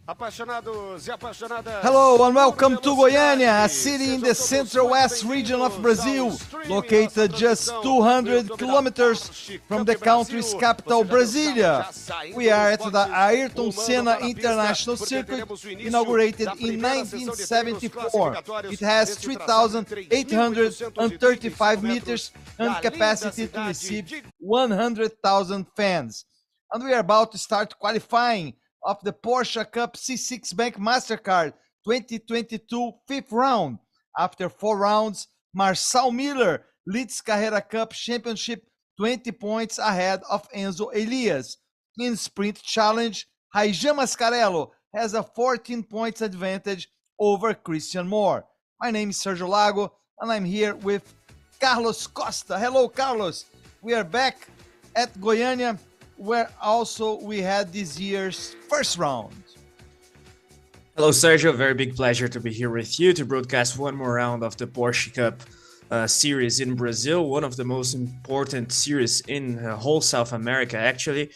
Hello and welcome to Goiania, a city in the central-west region of Brazil, located just 200 kilometers from the country's capital, Brasilia. We are at the Ayrton Senna International Circuit, inaugurated in 1974. It has 3,835 meters and capacity to receive 100,000 fans. And we are about to start qualifying of the Porsche Cup C6 Bank MasterCard 2022 fifth round. After 4 rounds, Marçal Miller leads Carrera Cup Championship 20 points ahead of Enzo Elias. In Sprint Challenge, Raijan Mascarello has a 14 points advantage over Christian Moore. My name is Sergio Lago and I'm here with Carlos Costa. Hello, Carlos. We are back at Goiania, where also we had this year's first round. Hello, Sergio. Very big pleasure to be here with you to broadcast one more round of the Porsche Cup series in Brazil, one of the most important series in whole South America, actually.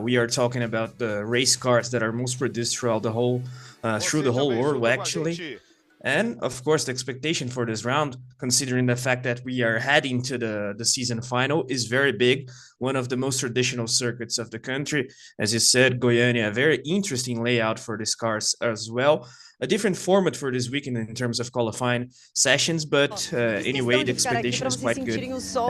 We are talking about the race cars that are most produced throughout the whole world, actually. And of course, the expectation for this round, considering the fact that we are heading to the season final, is very big. One of the most traditional circuits of the country. As you said, Goiania, a very interesting layout for these cars as well. A different format for this weekend in terms of qualifying sessions, but anyway, the expectation is quite good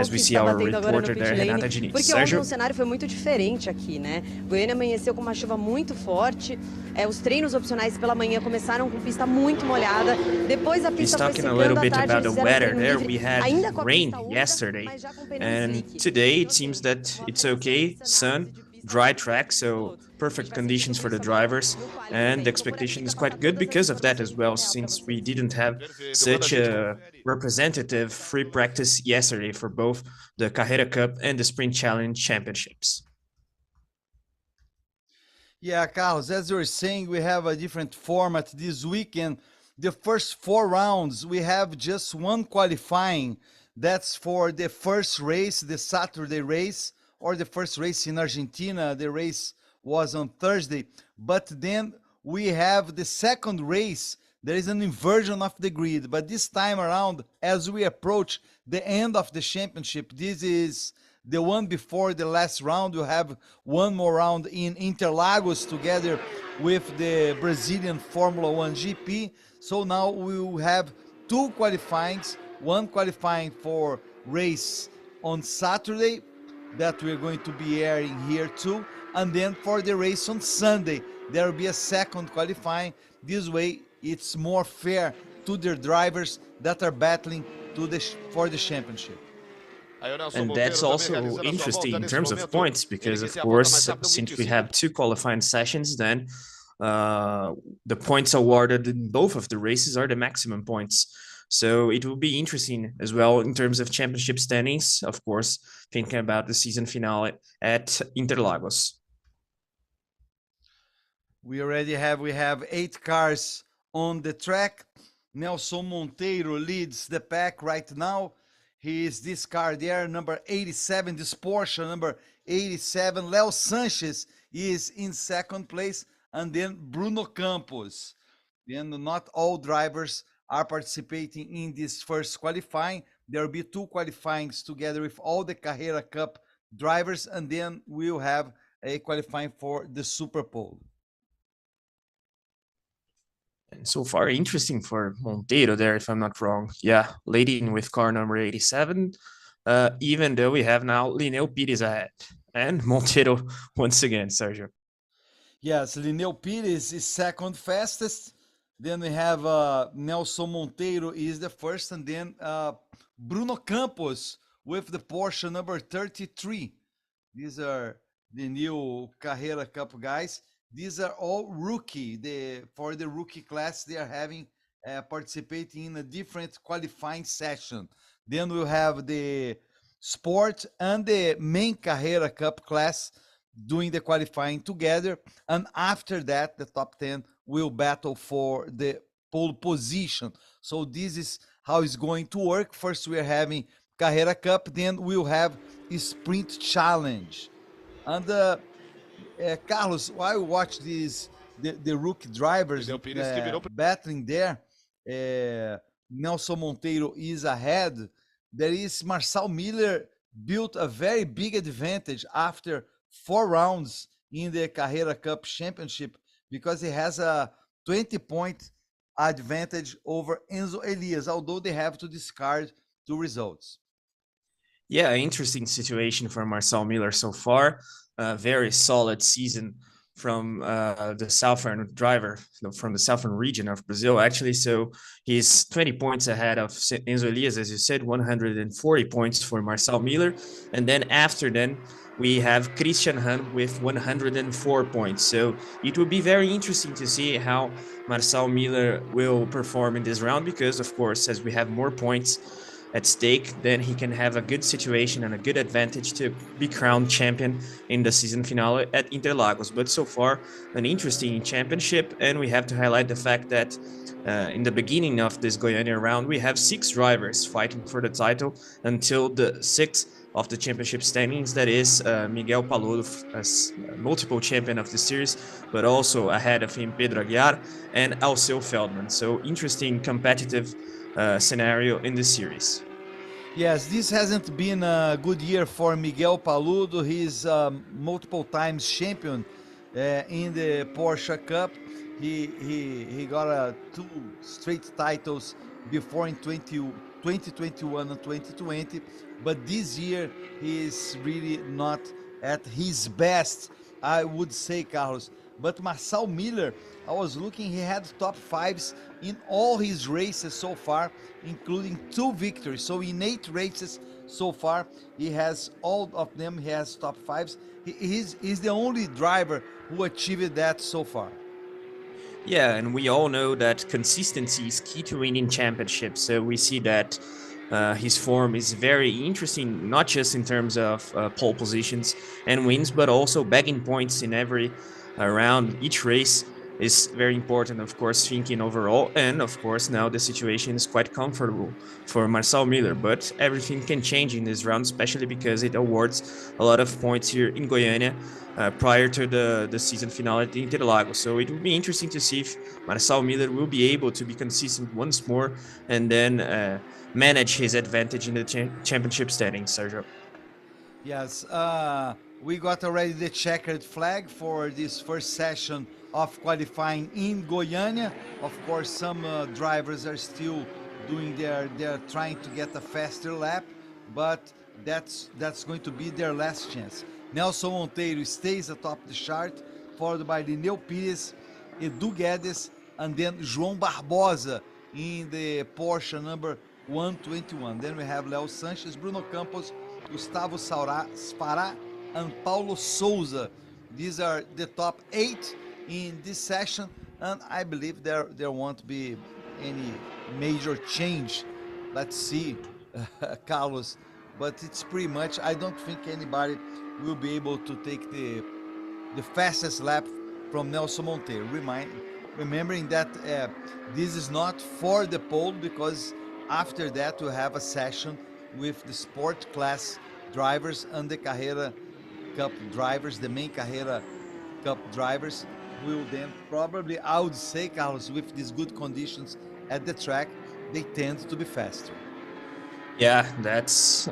as we see our reporter there, Renata Diniz. Porque ontem o cenário foi muito diferente aqui, né? Goiânia amanheceu com uma chuva muito forte. Os treinos opcionais pela manhã começaram com pista muito molhada. Depois a pista foi secando à tarde. Talking a little bit about the weather there, we had rain yesterday, and today it seems that it's okay, sun, dry track, so perfect conditions for the drivers, and the expectation is quite good because of that as well, since we didn't have such a representative free practice yesterday for both the Carrera Cup and the Sprint Challenge championships. Yeah, Carlos, as you were saying, we have a different format this weekend. The first 4 rounds, we have just one qualifying. That's for the first race, the Saturday race, or the first race in Argentina. The race was on Thursday. But then we have the second race. There is an inversion of the grid. But this time around, as we approach the end of the championship, this is the one before the last round. We'll have one more round in Interlagos together with the Brazilian Formula 1 GP. So now we will have 2 qualifyings, one qualifying for race on Saturday that we're going to be airing here too, and then for the race on Sunday there will be a second qualifying. This way it's more fair to the drivers that are battling for the championship. And that's also interesting in terms of points, because of course, since we have 2 qualifying sessions, then the points awarded in both of the races are the maximum points. So it will be interesting as well in terms of championship standings, of course, thinking about the season finale at Interlagos. We have 8 cars on the track. Nelson Monteiro leads the pack right now. He is this car there, number 87, this Porsche number 87. Leo Sanchez is in second place, and then Bruno Campos. Then not all drivers are participating in this first qualifying. There will be 2 qualifyings together with all the Carrera Cup drivers, and then we'll have a qualifying for the Super Pole. And so far, interesting for Monteiro there, if I'm not wrong. Yeah, leading with car number 87, even though we have now Linneu Pires ahead. And Monteiro once again, Sergio. Yes, Linneu Pires is second fastest. Then we have Nelson Monteiro is the first, and then Bruno Campos with the Porsche number 33. These are the new Carrera Cup guys. These are all rookie. For the rookie class, they are having participating in a different qualifying session. Then we'll have the sport and the main Carrera Cup class doing the qualifying together, and after that the top 10 will battle for the pole position. So this is how it's going to work. First we are having Carrera Cup, then we'll have a Sprint Challenge. And Carlos, I watched this the rookie drivers Miguel Pires que virou battling there. Nelson Monteiro is ahead. There is Marcel Miller built a very big advantage after 4 rounds in the Carrera Cup Championship because he has a 20-point advantage over Enzo Elias, although they have to discard 2 results. Yeah, interesting situation for Marcel Miller so far. Very solid season from the southern driver, from the southern region of Brazil, actually. So he's 20 points ahead of Enzo Elias, as you said, 140 points for Marcel Miller. And then after then, we have Christian Hahn with 104 points. So it will be very interesting to see how Marcel Miller will perform in this round because, of course, as we have more points at stake, then he can have a good situation and a good advantage to be crowned champion in the season finale at Interlagos. But so far, an interesting championship, and we have to highlight the fact that in the beginning of this Goiania round, we have 6 drivers fighting for the title until the 6th of the championship standings. That is Miguel Paludu, as multiple champion of the series, but also ahead of him Pedro Aguiar and Alceu Feldman. So interesting competitive scenario in the series. Yes, this hasn't been a good year for Miguel Paludo. He's multiple times champion in the Porsche Cup. He got 2 straight titles before in 2021 and 2020, but this year he is really not at his best, I would say, Carlos. But Marcel Miller, I was looking, he had top 5s in all his races so far, including 2 victories. So in 8 races so far, he has all of them, he has top 5s. He's the only driver who achieved that so far. Yeah, and we all know that consistency is key to winning championships. So we see that his form is very interesting, not just in terms of pole positions and wins, but also bagging points in every round. Each race is very important, of course, thinking overall. And of course, now the situation is quite comfortable for Marcel Miller, but everything can change in this round, especially because it awards a lot of points here in Goiânia prior to the season finale at Interlagos. So it will be interesting to see if Marcel Miller will be able to be consistent once more and then manage his advantage in the championship standings, Sergio. Yes, we got already the checkered flag for this first session of qualifying in Goiânia. Of course, some drivers are still doing they're trying to get a faster lap, but that's going to be their last chance. Nelson Monteiro stays atop the chart, followed by Lineu Pires, Edu Guedes, and then João Barbosa in the Porsche number 121. Then we have Léo Sanches, Bruno Campos, Gustavo Spará, and Paulo Souza. These are the top 8 in this session, and I believe there won't be any major change. Let's see, Carlos, but it's pretty much, I don't think anybody will be able to take the fastest lap from Nelson Monteiro. Remembering that this is not for the pole, because after that we'll have a session with the sport class drivers and the Carrera Cup drivers, the main Carrera Cup drivers will then probably, I would say, Carlos, with these good conditions at the track, they tend to be faster. Yeah, that's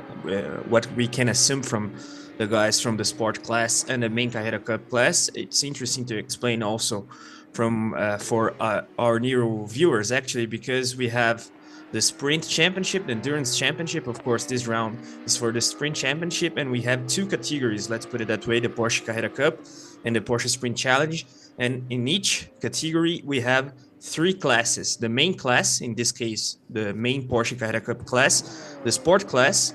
what we can assume from the guys from the sport class and the main Carrera Cup class. It's interesting to explain also from for our new viewers, actually, because we have the sprint championship, the endurance championship. Of course, this round is for the sprint championship, and we have 2 categories, let's put it that way, the Porsche Carrera Cup and the Porsche Sprint Challenge. And in each category, we have 3 classes: the main class, in this case, the main Porsche Carrera Cup class, the sport class,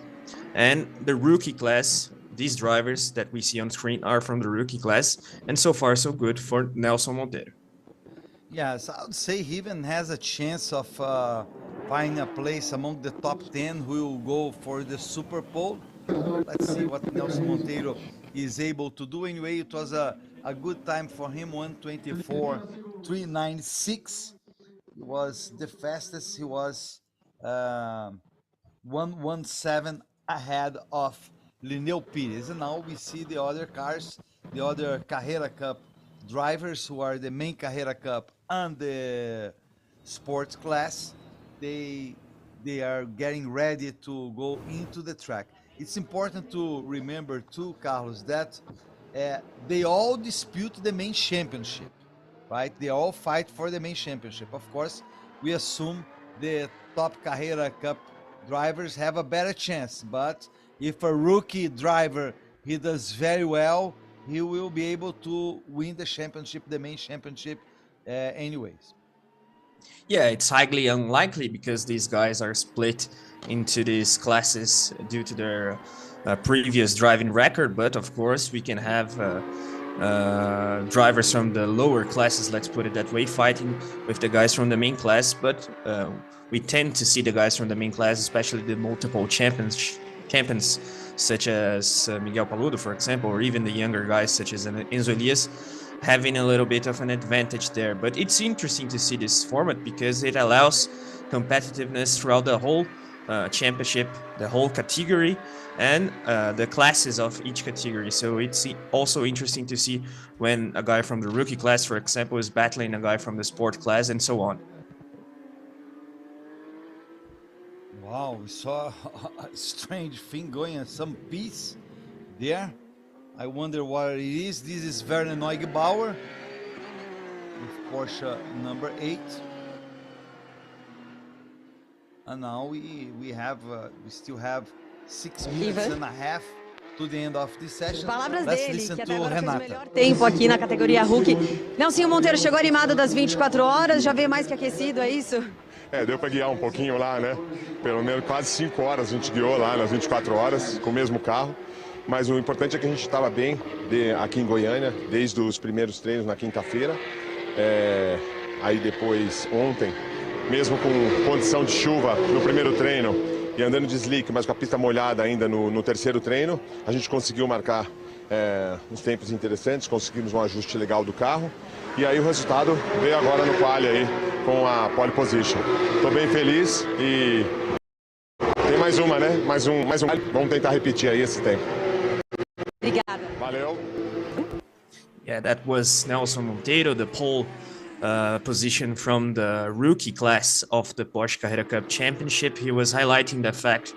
and the rookie class. These drivers that we see on screen are from the rookie class, and so far so good for Nelson Monteiro. Yes, I would say he even has a chance of finding a place among the top 10 who will go for the Super Bowl. Let's see what Nelson Monteiro is able to do. Anyway, it was a good time for him, 124.396. He was the fastest. He was 117 ahead of Lineu Pires. And now we see the other cars, the other Carrera Cup drivers who are the main Carrera Cup and the sports class, they are getting ready to go into the track. It's important to remember too, Carlos, that they all dispute the main championship, right? They all fight for the main championship. Of course, we assume the top Carrera Cup drivers have a better chance, but if a rookie driver, he does very well, he will be able to win the championship, the main championship, anyways. Yeah, it's highly unlikely because these guys are split into these classes due to their previous driving record. But of course, we can have drivers from the lower classes, let's put it that way, fighting with the guys from the main class. But we tend to see the guys from the main class, especially the multiple champions such as Miguel Paludu, for example, or even the younger guys such as Enzo Elias, having a little bit of an advantage there. But it's interesting to see this format because it allows competitiveness throughout the whole championship, the whole category, and the classes of each category. So it's also interesting to see when a guy from the rookie class, for example, is battling a guy from the sport class and so on. Wow, we saw a strange thing going at some piece there. I wonder what it is. This is Werner Neugebauer with Porsche number 8. And now we still have 6 minutes and a half to the end of this session. Palavras Let's dele, listen que to até agora fez o Renata. melhor tempo aqui na categoria Rookie. Nelsinho Monteiro chegou animado das 24 horas, já veio mais que aquecido, é isso? Deu para guiar um pouquinho lá, né? Pelo menos quase 5 horas a gente guiou lá nas 24 horas com o mesmo carro. Mas o importante é que a gente estava bem aqui em Goiânia, desde os primeiros treinos na quinta-feira. Aí depois, ontem, mesmo com condição de chuva no primeiro treino e andando de slick, mas com a pista molhada ainda no terceiro treino, a gente conseguiu marcar uns tempos interessantes, conseguimos um ajuste legal do carro. E aí o resultado veio agora no quali aí com a pole position. Estou bem feliz e tem mais uma, né? Mais um. Vamos tentar repetir aí esse tempo. Obrigada. Valeu. Yeah, that was Nelson Monteiro, the pole position from the rookie class of the Porsche Carrera Cup Championship. He was highlighting the fact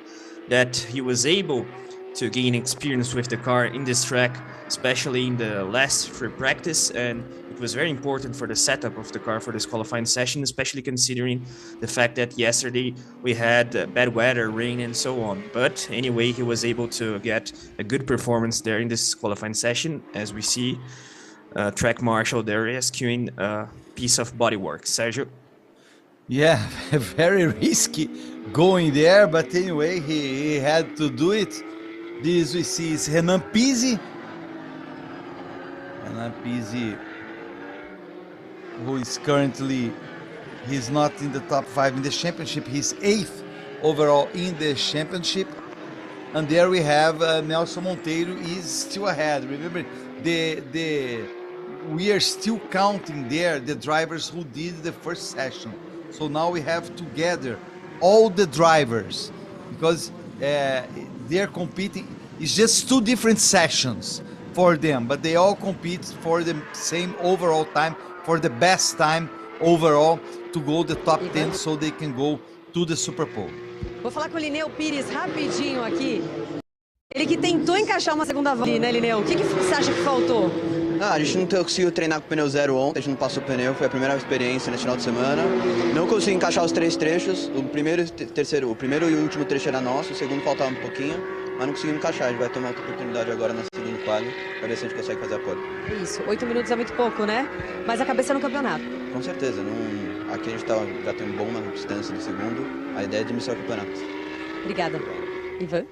that he was able to gain experience with the car in this track, especially in the last free practice, and it was very important for the setup of the car for this qualifying session, especially considering the fact that yesterday we had bad weather, rain and so on. But anyway, he was able to get a good performance there in this qualifying session, as we see track marshal there rescuing a piece of bodywork. Sergio? Yeah, very risky going there, but anyway, he had to do it. This we see is Renan Pizzi. Renan Pizzi, who is currently, he's not in the top 5 in the championship, he's 8th overall in the championship. And there we have Nelson Monteiro is still ahead. Remember, we are still counting there the drivers who did the first session. So now we have together all the drivers, because they're competing. It's just 2 different sessions for them, but they all compete for the same overall time, for the best time overall to go the top 10 so they can go to the Super Pole. Vou falar com o Lineu Pires rapidinho aqui. Ele que tentou encaixar uma segunda volta, né, Lineu? O que você acha que faltou? A gente não conseguiu treinar com pneu zero ontem, a gente não passou pneu, foi a primeira experiência nesse final de semana. Não consegui encaixar os 3 trechos, o primeiro e o último trecho era nosso, o segundo faltava um pouquinho, mas não conseguimos encaixar. A gente vai ter uma outra oportunidade agora na segunda quali, para ver se a gente consegue fazer a pole. Isso, 8 minutos é muito pouco, né? Mas a cabeça no campeonato. Com certeza, aqui a gente já tem um bom na distância do segundo, a ideia é de iniciar o campeonato. Obrigada. Ivan?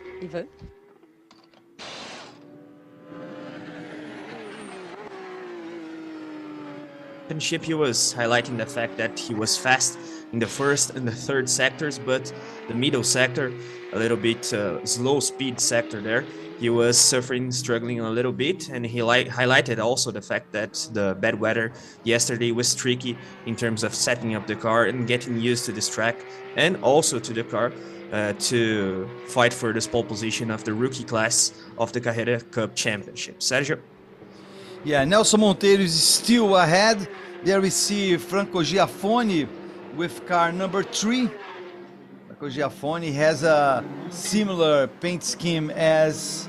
Championship, he was highlighting the fact that he was fast in the first and the third sectors, but the middle sector, a little bit slow speed sector there, he was struggling a little bit, and he highlighted also the fact that the bad weather yesterday was tricky in terms of setting up the car and getting used to this track, and also to the car to fight for this pole position of the rookie class of the Carrera Cup Championship. Sergio? Yeah, Nelson Monteiro is still ahead. There we see Franco Giaffoni with car number 3. Franco Giaffoni has a similar paint scheme as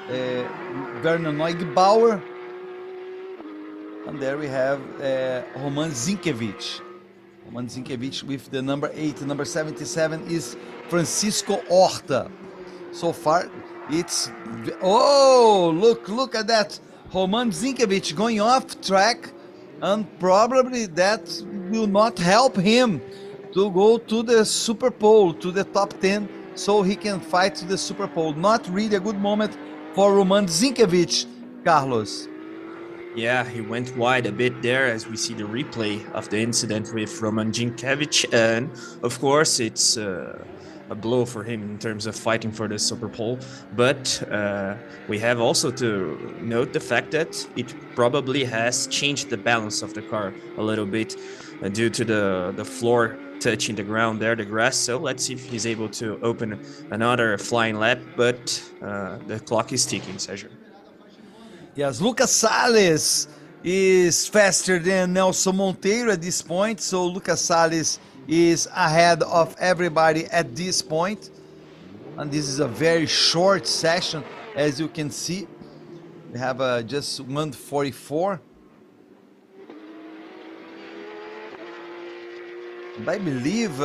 Werner Neugebauer. And there we have Roman Zinkiewicz. Roman Zinkiewicz with the number 8. Number 77 is Francisco Horta. So far, it's... Oh, look at that. Roman Zinkiewicz going off track, and probably that will not help him to go to the Super Pole, to the top 10, so he can fight to the Super Pole. Not really a good moment for Roman Zinkiewicz, Carlos. Yeah, he went wide a bit there as we see the replay of the incident with Roman Zinkiewicz, and of course it's a blow for him in terms of fighting for the Super Pole. But we have also to note the fact that it probably has changed the balance of the car a little bit due to the floor touching the ground there, the grass. So let's see if he's able to open another flying lap, but the clock is ticking, Sergio. Yes, Lucas Salles is faster than Nelson Monteiro at this point, so Lucas Salles is ahead of everybody at this point. And this is a very short session, as you can see. We have just 1:44. And I believe,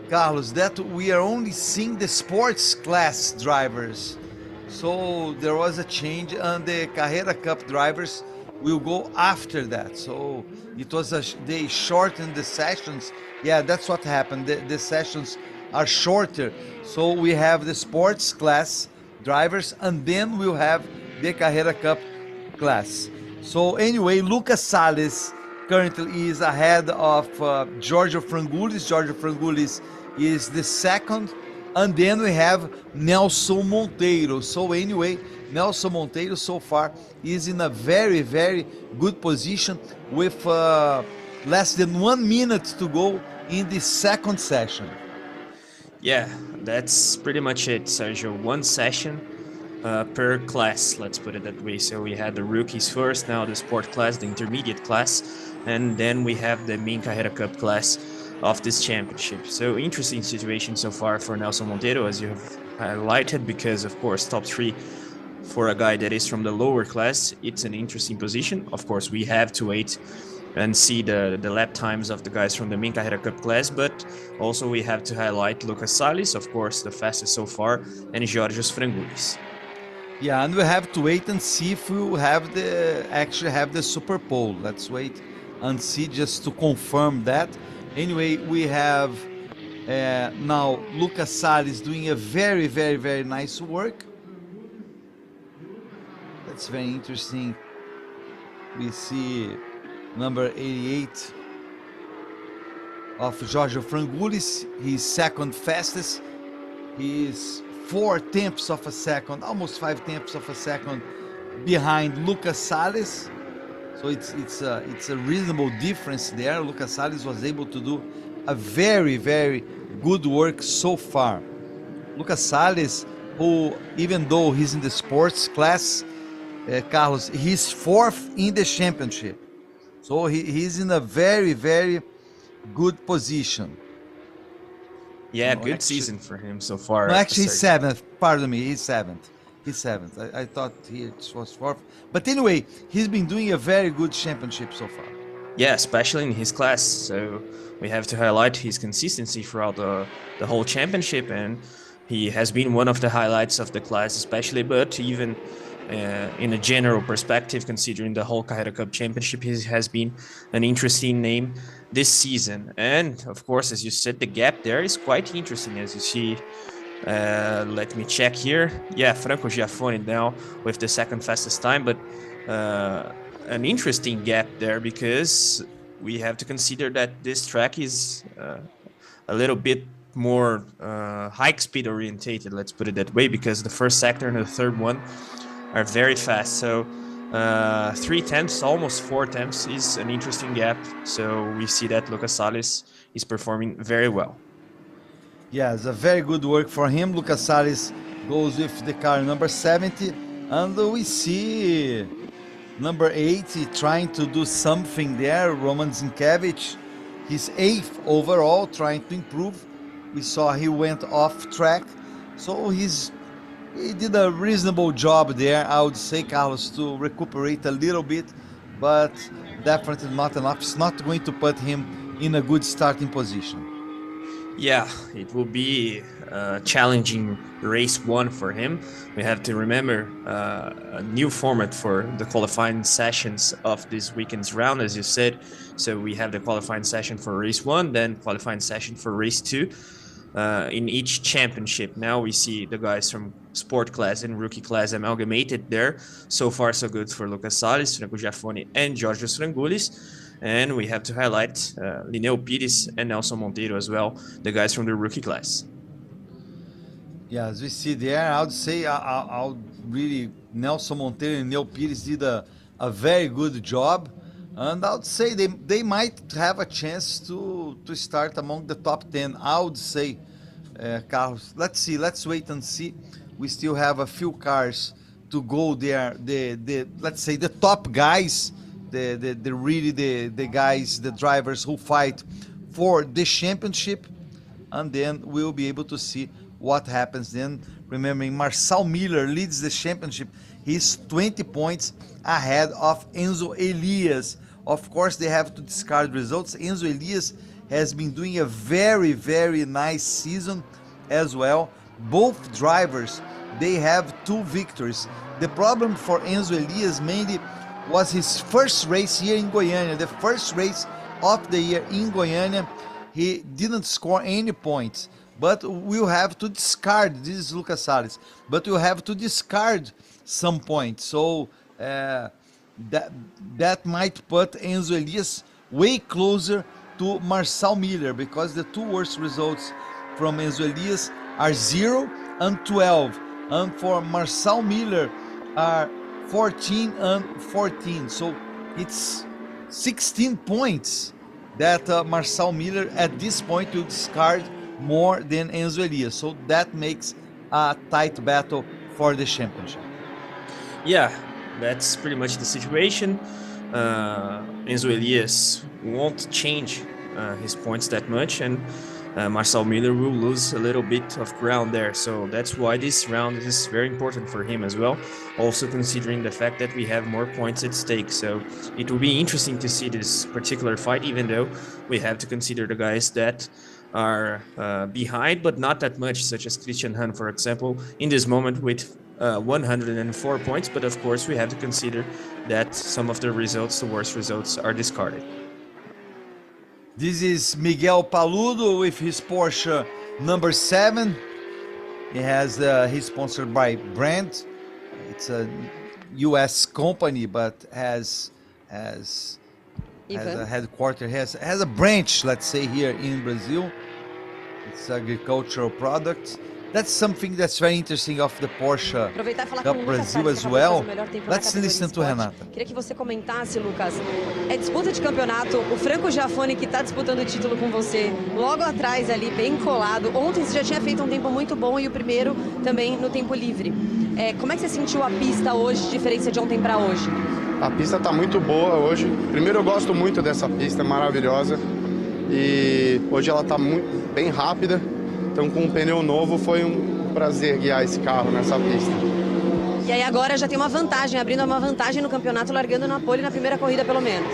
Carlos, that we are only seeing the sports class drivers. So there was a change, and the Carrera Cup drivers will go after that. So it was they shortened the sessions. Yeah, that's what happened. The sessions are shorter. So we have the sports class drivers, and then we'll have the Carrera Cup class. So anyway, Lucas Salles currently is ahead of Giorgio Frangoulis. Giorgio Frangoulis is the second. And then we have Nelson Monteiro. So anyway, Nelson Monteiro so far is in a very, very good position with less than 1 minute to go in the second session. Yeah, that's pretty much it, Sergio. One session per class, let's put it that way. So we had the rookies first, now the sport class, the intermediate class, and then we have the main Carrera Cup class of this championship. So interesting situation so far for Nelson Monteiro, as you have highlighted, because of course top 3 for a guy that is from the lower class, it's an interesting position. Of course we have to wait and see the lap times of the guys from the main Carrera Cup class, but also we have to highlight Lucas Salles, of course the fastest so far, and Georgios Frangoulis. Yeah, and we have to wait and see if we will have actually have the Super Pole. Let's wait and see just to confirm that. Anyway, we have now Lucas Salles doing a very, very, very nice work. That's very interesting. We see number 88 of Giorgio Frangoulis. He's second fastest. He's 4/10 of a second, almost 5/10 of a second behind Lucas Salles. So it's a reasonable difference there. Lucas Salles was able to do a very, very good work so far. Lucas Salles, who even though he's in the sports class, Carlos, he's 4th in the championship. So he's in a very, very good position. Yeah, No, good actually, season for him so far. No, actually he's 7th. Pardon me, he's 7th. He's 7th. I thought he was 4th. But anyway, he's been doing a very good championship so far. Yeah, especially in his class. So we have to highlight his consistency throughout the whole championship, and he has been one of the highlights of the class especially, but even in a general perspective, considering the whole Carrera Cup championship, he has been an interesting name this season. And of course, as you said, the gap there is quite interesting, as you see. Let me check here. Yeah, Franco Giaffoni now with the second fastest time, but an interesting gap there, because we have to consider that this track is a little bit more high speed orientated, let's put it that way, because the first sector and the third one are very fast. So 3/10, almost 4/10 is an interesting gap. So we see that Lucas Salles is performing very well. Yeah, it's a very good work for him. Lucas Salles goes with the car number 70. And we see number 80 trying to do something there, Roman Zinkiewicz. He's 8th overall, trying to improve. We saw he went off track, so he did a reasonable job there, I would say, Carlos, to recuperate a little bit, but definitely not enough. It's not going to put him in a good starting position. Yeah, it will be a challenging race one for him. We have to remember a new format for the qualifying sessions of this weekend's round, as you said. So we have the qualifying session for race one, then qualifying session for race two. In each championship, now we see the guys from sport class and rookie class amalgamated there. So far, so good for Lucas Salles, Franco Giaffoni, and Giorgio Strangoulis. And we have to highlight Lineu Pires and Nelson Monteiro as well, the guys from the rookie class. Yeah, as we see there, I would say I'll really, Nelson Monteiro and Lineu Pires did a very good job. And I would say they might have a chance to start among the top 10. I would say, Carlos, let's see, let's wait and see. We still have a few cars to go there. Let's say the top guys, the guys, the drivers who fight for the championship, and then we'll be able to see what happens then. Remembering Marcel Miller leads the championship. He's 20 points ahead of Enzo Elias. Of course, they have to discard results. Enzo Elias has been doing a very, very nice season as well. Both drivers, they have 2 victories. The problem for Enzo Elias mainly was his first race here in Goiania. The first race of the year in Goiania, he didn't score any points. But we'll have to discard, this is Lucas Salles, but we'll have to discard some points. So that might put Enzo Elias way closer to Marcel Miller, because the 2 worst results from Enzo Elias are 0 and 12, and for Marcel Miller are 14 and 14. So it's 16 points that Marcel Miller at this point will discard more than Enzo Elias. So that makes a tight battle for the championship. Yeah, that's pretty much the situation. Enzo Elias won't change his points that much, and Marcel Miller will lose a little bit of ground there. So that's why this round is very important for him as well, also considering the fact that we have more points at stake. So it will be interesting to see this particular fight, even though we have to consider the guys that are behind, but not that much, such as Christian Hahn, for example, in this moment with 104 points. But of course, we have to consider that some of the results, the worst results, are discarded. This is Miguel Paludu with his Porsche number 7. He has he's sponsored by Brand. It's a U.S. company, but has a headquarters, has a branch, let's say, here in Brazil. It's agricultural products. That's something that's very interesting of the Porsche Cup Brazil as well. Let's listen to Renata. Queria que você comentasse, Lucas. É disputa de campeonato, o Franco Giaffoni que está disputando o título com você, logo atrás ali, bem colado. Ontem você já tinha feito um tempo muito bom e o primeiro também no tempo livre. Como é que você sentiu a pista hoje, diferença de ontem para hoje? A pista está muito boa hoje. Primeiro, eu gosto muito dessa pista, maravilhosa. E hoje ela está bem rápida. Então, com um pneu novo, foi um prazer guiar esse carro nessa pista. E aí agora já tem uma vantagem, abrindo uma vantagem no campeonato, largando na pole na primeira corrida, pelo menos.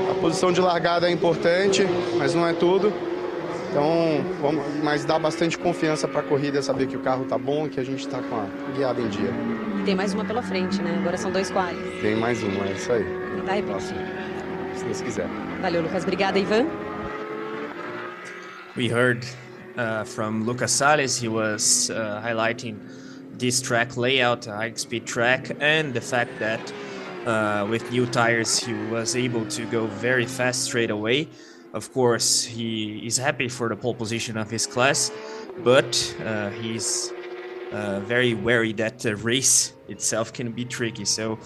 A posição de largada é importante, mas não é tudo. Então, mas dá bastante confiança para a corrida, saber que o carro está bom, que a gente está com a guiada em dia. E tem mais uma pela frente, né? Agora são 2 qualis. Tem mais uma, é isso aí. Tentar repetir. Se Deus quiser. Valeu, Lucas. Obrigada, Ivan. We heard from Lucas Salles. He was highlighting this track layout, a high-speed track, and the fact that with new tires he was able to go very fast straight away. Of course, he is happy for the pole position of his class, but he's very wary that the race itself can be tricky. So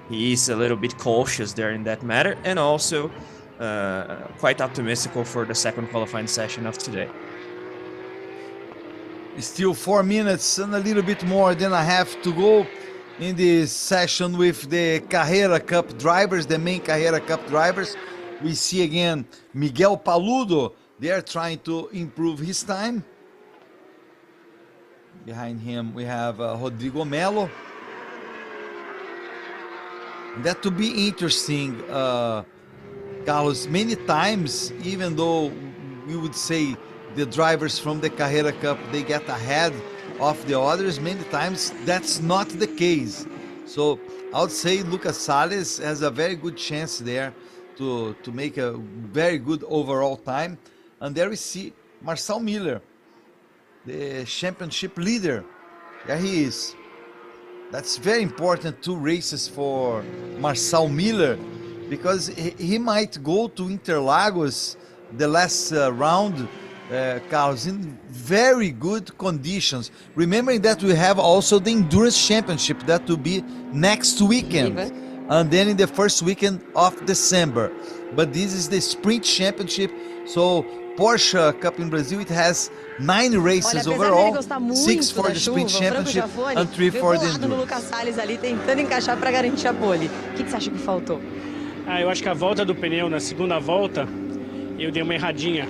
he is a little bit cautious there in that matter, and also quite optimistic for the second qualifying session of today. Still 4 minutes and a little bit more than a half to go. in this session with the Carrera Cup drivers, the main Carrera Cup drivers. We see again Miguel Paludu. They are trying to improve his time. Behind him we have Rodrigo Mayo. That to be interesting, Carlos. Many times, even though we would say the drivers from the Carrera Cup, they get ahead of the others, many times that's not the case. So I would say Lucas Salles has a very good chance there to make a very good overall time. And there we see Marcel Miller, the championship leader. There he is. That's very important, 2 races for Marcel Miller, because he might go to Interlagos the last round, Carlos, in very good conditions. Remembering that we have also the Endurance Championship that will be next weekend, and then in the first weekend of December. But this is the Sprint Championship, so Porsche Cup in Brazil, it has 9 races overall, 6 for the Sprint Championship and 3 for the Endurance. No Lucas Salles ali tentando encaixar para garantir a pole. O que você acha que faltou? Eu acho que a volta do pneu na segunda volta eu dei uma erradinha.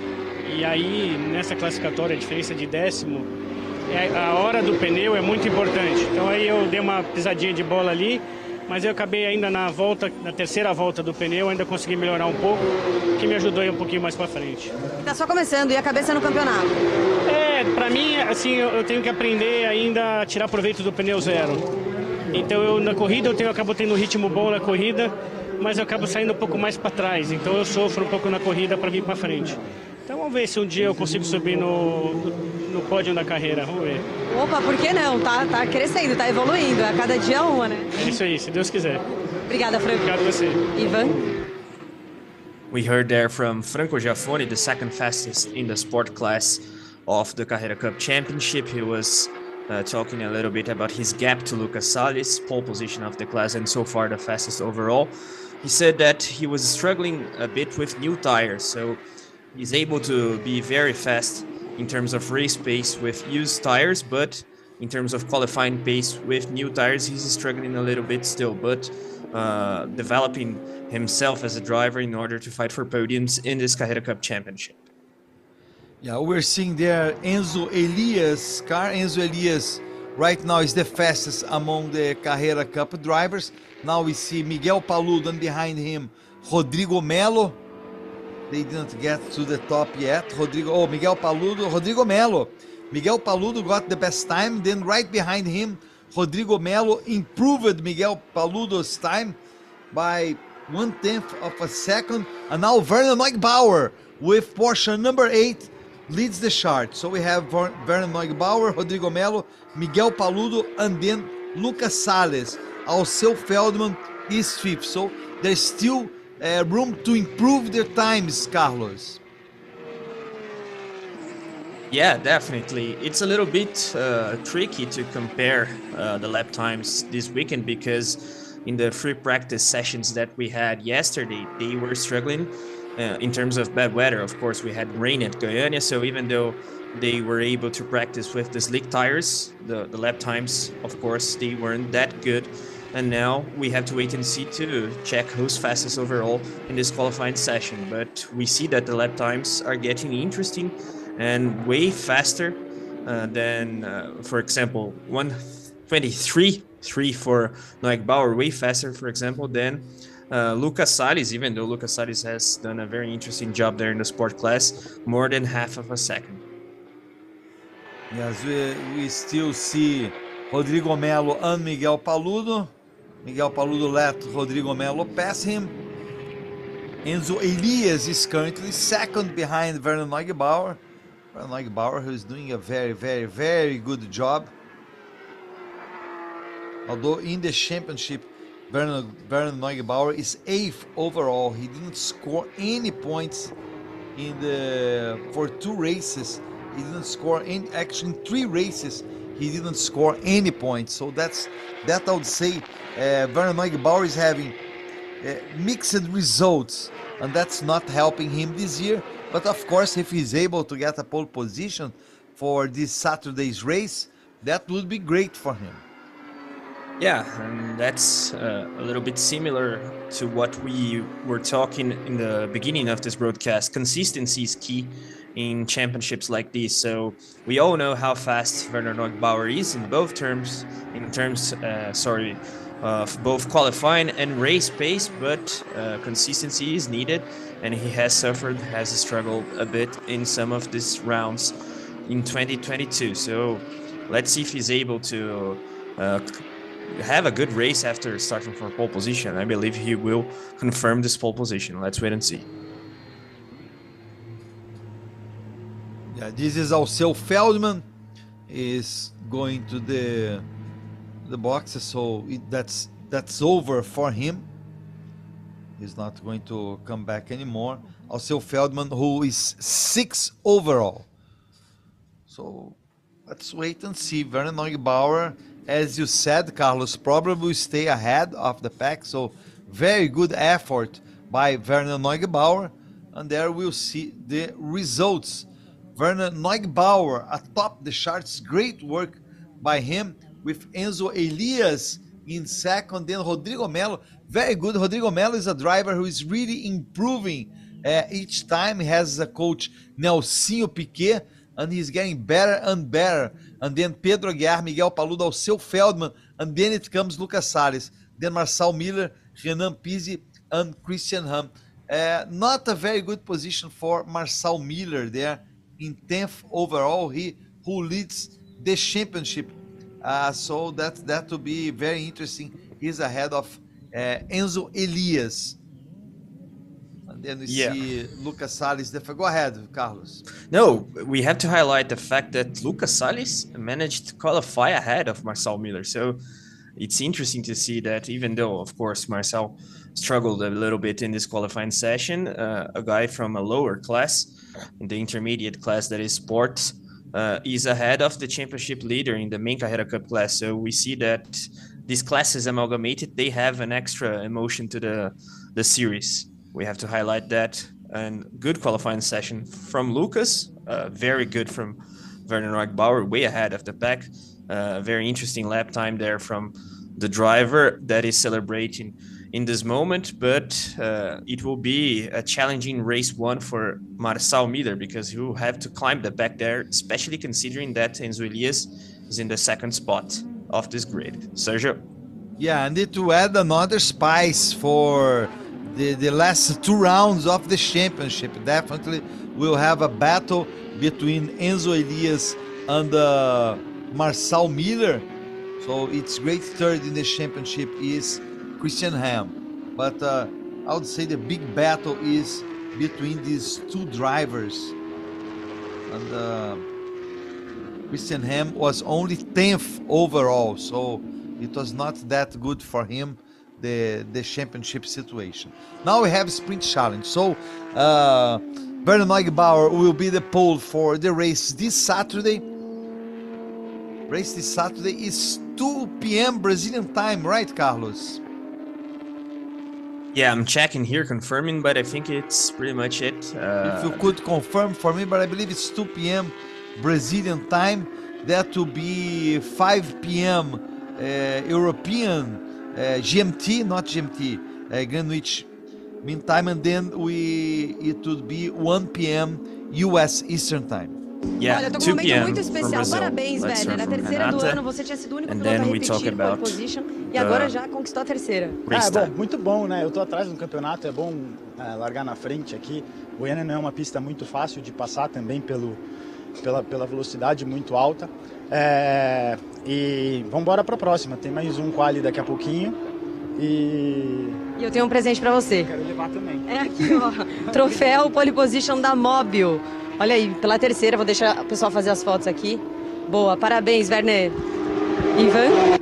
E aí nessa classificatória a diferença de décimo, a hora do pneu é muito importante. Então aí eu dei uma pisadinha de bola ali. Mas eu acabei ainda na terceira volta do pneu, ainda consegui melhorar um pouco, que me ajudou a ir um pouquinho mais para frente. Tá só começando, e a cabeça no campeonato? Para mim, assim, eu tenho que aprender ainda a tirar proveito do pneu zero. Então na corrida eu acabo tendo um ritmo bom na corrida, mas eu acabo saindo um pouco mais para trás. Então eu sofro um pouco na corrida para vir para frente. Então vamos ver se um dia eu consigo subir no pódio da carreira, vamos ver. Opa, por que não? Tá crescendo, tá evoluindo, a cada dia uma, né? É isso aí, se Deus quiser. Obrigada, Franco. Obrigado a você. Ivan? We heard there from Franco Giaffoni, the second fastest in the sport class of the Carrera Cup Championship. He was talking a little bit about his gap to Lucas Salles, pole position of the class and so far the fastest overall. He said that he was struggling a bit with new tires, so he's able to be very fast in terms of race pace with used tires, but in terms of qualifying pace with new tires, he's struggling a little bit still, but developing himself as a driver in order to fight for podiums in this Carrera Cup Championship. Yeah, we're seeing there Enzo Elias' car. Enzo Elias right now is the fastest among the Carrera Cup drivers. Now we see Miguel Paludu and behind him Rodrigo Mayo. They didn't get to the top yet. Miguel Paludu, Rodrigo Mayo. Miguel Paludu got the best time. Then right behind him, Rodrigo Mayo improved Miguel Paludu's time by 1/10 of a second. And now Vernon Neugebauer with Porsche number 8 leads the chart. So we have Vernon Neugebauer, Rodrigo Mayo, Miguel Paludu, and then Lucas Salles. Alceu Feldman is 5th. So there's still room to improve their times, Carlos. Yeah, definitely. It's a little bit tricky to compare the lap times this weekend because in the free practice sessions that we had yesterday, they were struggling in terms of bad weather. Of course, we had rain at Goiania, so even though they were able to practice with the slick tires, the lap times, of course, they weren't that good. And now we have to wait and see to check who's fastest overall in this qualifying session. But we see that the lap times are getting interesting and way faster than, for example, 1:23.3 for Neugebauer, way faster, for example, than Lucas Salles, even though Lucas Salles has done a very interesting job there in the sport class, more than half of a second. Yes, we still see Rodrigo Mayo and Miguel Paludu. Miguel Paludu let Rodrigo Mayo pass him. Enzo Elias is currently second behind Vernon Neugebauer. Vernon Neugebauer, who is doing a very, very, very good job. Although in the championship, Vernon Neugebauer is 8th overall. He didn't score any points for 2 races. He didn't score any. Actually, in 3 races, he didn't score any points. So that I would say Vernon Neugebauer is having mixed results, and that's not helping him this year. But of course, if he's able to get a pole position for this Saturday's race, that would be great for him. Yeah, and that's a little bit similar to what we were talking in the beginning of this broadcast. Consistency is key in championships like this. So we all know how fast Werner Neugebauer is in both terms, of both qualifying and race pace, but consistency is needed, and he has struggled a bit in some of these rounds in 2022. So let's see if he's able to have a good race after starting from pole position. I believe he will confirm this pole position. Let's wait and see. Yeah, this is Alceu Feldman is going to the boxes, so that's over for him. He's not going to come back anymore. Alceu Feldman, who is 6th overall. So let's wait and see. Werner Neugebauer, as you said, Carlos, probably will stay ahead of the pack. So very good effort by Werner Neugebauer. And there we'll see the results. Werner Neugebauer atop the charts. Great work by him, with Enzo Elias in second. Then Rodrigo Mayo, very good. Rodrigo Mayo is a driver who is really improving each time. He has a coach, Nelsinho Piquet, and he's getting better and better. And then Pedro Aguiar, Miguel Paludu, Alceu Feldman, and then it comes Lucas Salles, then Marcel Miller, Renan Pizzi, and Christian Ham. Not a very good position for Marcel Miller there in 10th overall, who leads the championship. So that will be very interesting. He's ahead of Enzo Elias. Then we see Lucas Salles. Go ahead, Carlos. No, we have to highlight the fact that Lucas Salles managed to qualify ahead of Marcel Miller. So it's interesting to see that, even though, of course, Marcel struggled a little bit in this qualifying session, a guy from a lower class, in the intermediate class that is sports, is ahead of the championship leader in the main Carrera Cup class. So we see that these classes amalgamated, they have an extra emotion to the series. We have to highlight that. And good qualifying session from Lucas, very good from Werner Neugebauer, way ahead of the pack. Very interesting lap time there from the driver that is celebrating in this moment, but it will be a challenging race one for Marcel Miller, because he will have to climb the back there, especially considering that Enzo Elias is in the second spot of this grid. Sergio? Yeah, I need to add another spice for the last 2 rounds of the championship. Definitely we'll have a battle between Enzo Elias and Marcel Miller. So it's great. Third in the championship is Christian Ham. But I would say the big battle is between these 2 drivers. And Christian Ham was only 10th overall, so it was not that good for him, the championship situation. Now we have sprint challenge. So Werner Neugebauer will be the pole for the race this Saturday. Race this Saturday is 2 p.m. Brazilian time, right, Carlos? Yeah, I'm checking here, confirming, but I think it's pretty much it. If you could confirm for me, but I believe it's 2 p.m. Brazilian time. That will be 5 p.m. European GMT, not GMT, Greenwich Mean Time, and then it would be 1 p.m. US Eastern Time. Yeah, Olha, tô com 2 um momento p.m. muito especial. Parabéns, Werner. Na terceira do ano, você tinha sido o único piloto a repetir pole position e agora já conquistou a terceira. Bom, muito bom, né? Eu tô atrás no campeonato, é bom largar na frente aqui. Goiânia não é uma pista muito fácil de passar também pela velocidade muito alta. E vamos embora para a próxima. Tem mais um quali daqui a pouquinho. E eu tenho um presente para você. Quero levar também. É aqui, ó. Troféu pole position da Mobil. Olha aí, pela terceira, vou deixar o pessoal fazer as fotos aqui. Boa, parabéns, Werner. Ivan?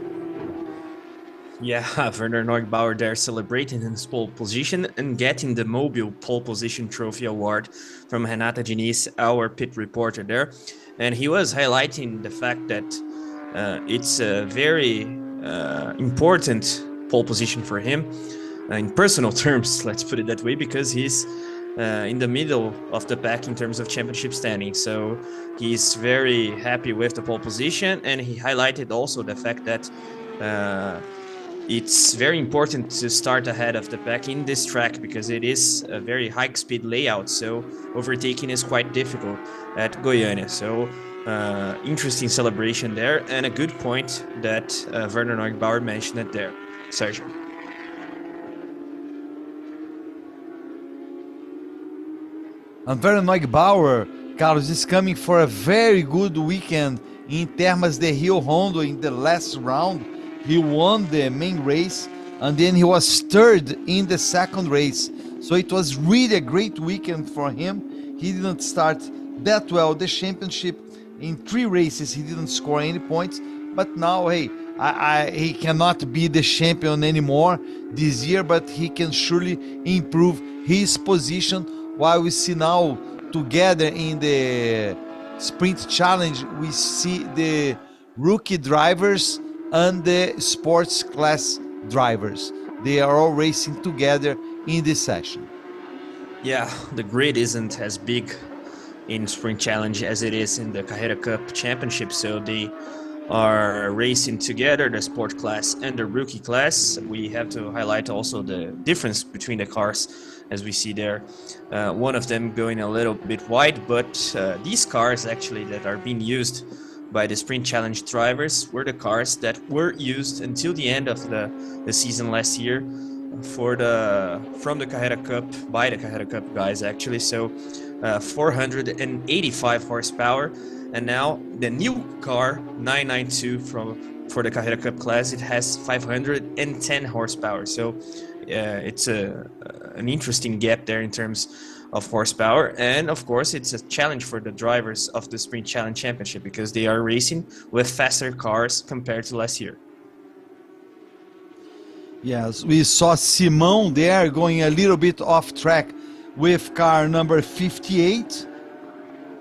Yeah, Werner Neugebauer there celebrating his pole position and getting the Mobile Pole Position Trophy Award from Renata Diniz, our pit reporter there. And he was highlighting the fact that it's a very important pole position for him, in personal terms, let's put it that way, because he's in the middle of the pack in terms of championship standing. So he's very happy with the pole position, and he highlighted also the fact that it's very important to start ahead of the pack in this track because it is a very high speed layout, so overtaking is quite difficult at Goiania. So interesting celebration there, and a good point that Werner Neugebauer mentioned it there. Sergio. And Werner Neugebauer, Carlos, is coming for a very good weekend in Termas de Rio Hondo in the last round. He won the main race, and then he was third in the second race. So it was really a great weekend for him. He didn't start that well the championship. In 3 races, he didn't score any points. But now, hey, he cannot be the champion anymore this year, but he can surely improve his position. While we see now together in the sprint challenge, we see the rookie drivers and the sports class drivers. They are all racing together in this session. Yeah, the grid isn't as big in Sprint Challenge as it is in the Carrera Cup Championship, so they are racing together, the sport class and the rookie class. We have to highlight also the difference between the cars, as we see there. One of them going a little bit wide, but these cars actually that are being used by the Sprint Challenge drivers were the cars that were used until the end of the season last year from the Carrera Cup, by the Carrera Cup guys actually. So 485 horsepower, and now the new car 992 for the Carrera Cup class, it has 510 horsepower. So it's an interesting gap there in terms of horsepower, and of course it's a challenge for the drivers of the Sprint Challenge Championship because they are racing with faster cars compared to last year. Yes, we saw Simão there going a little bit off track with car number 58.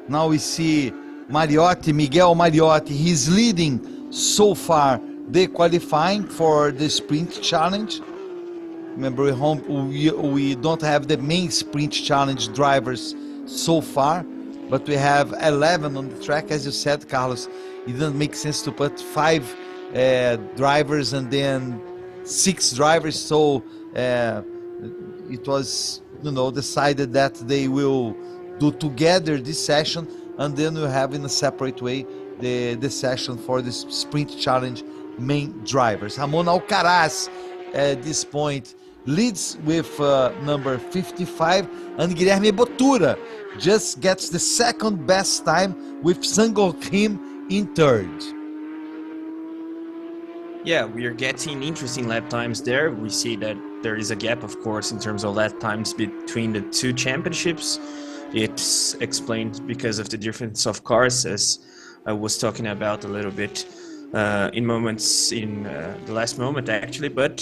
Now we see Mariotti, Miguel Mariotti, he's leading so far the qualifying for the Sprint Challenge. Remember, we don't have the main Sprint Challenge drivers so far, but we have 11 on the track. As you said, Carlos, it doesn't make sense to put 5 drivers and then 6 drivers, so it was, decided that they will do together this session, and then we'll have in a separate way the session for the Sprint Challenge main drivers. Ramon Alcaraz at this point leads with number 55, and Guilherme Botura just gets the second best time with Sangolrim in third. Yeah, we are getting interesting lap times there. We see that there is a gap, of course, in terms of lap times between the 2 championships. It's explained because of the difference of cars, as I was talking about a little bit in moments in the last moment actually, but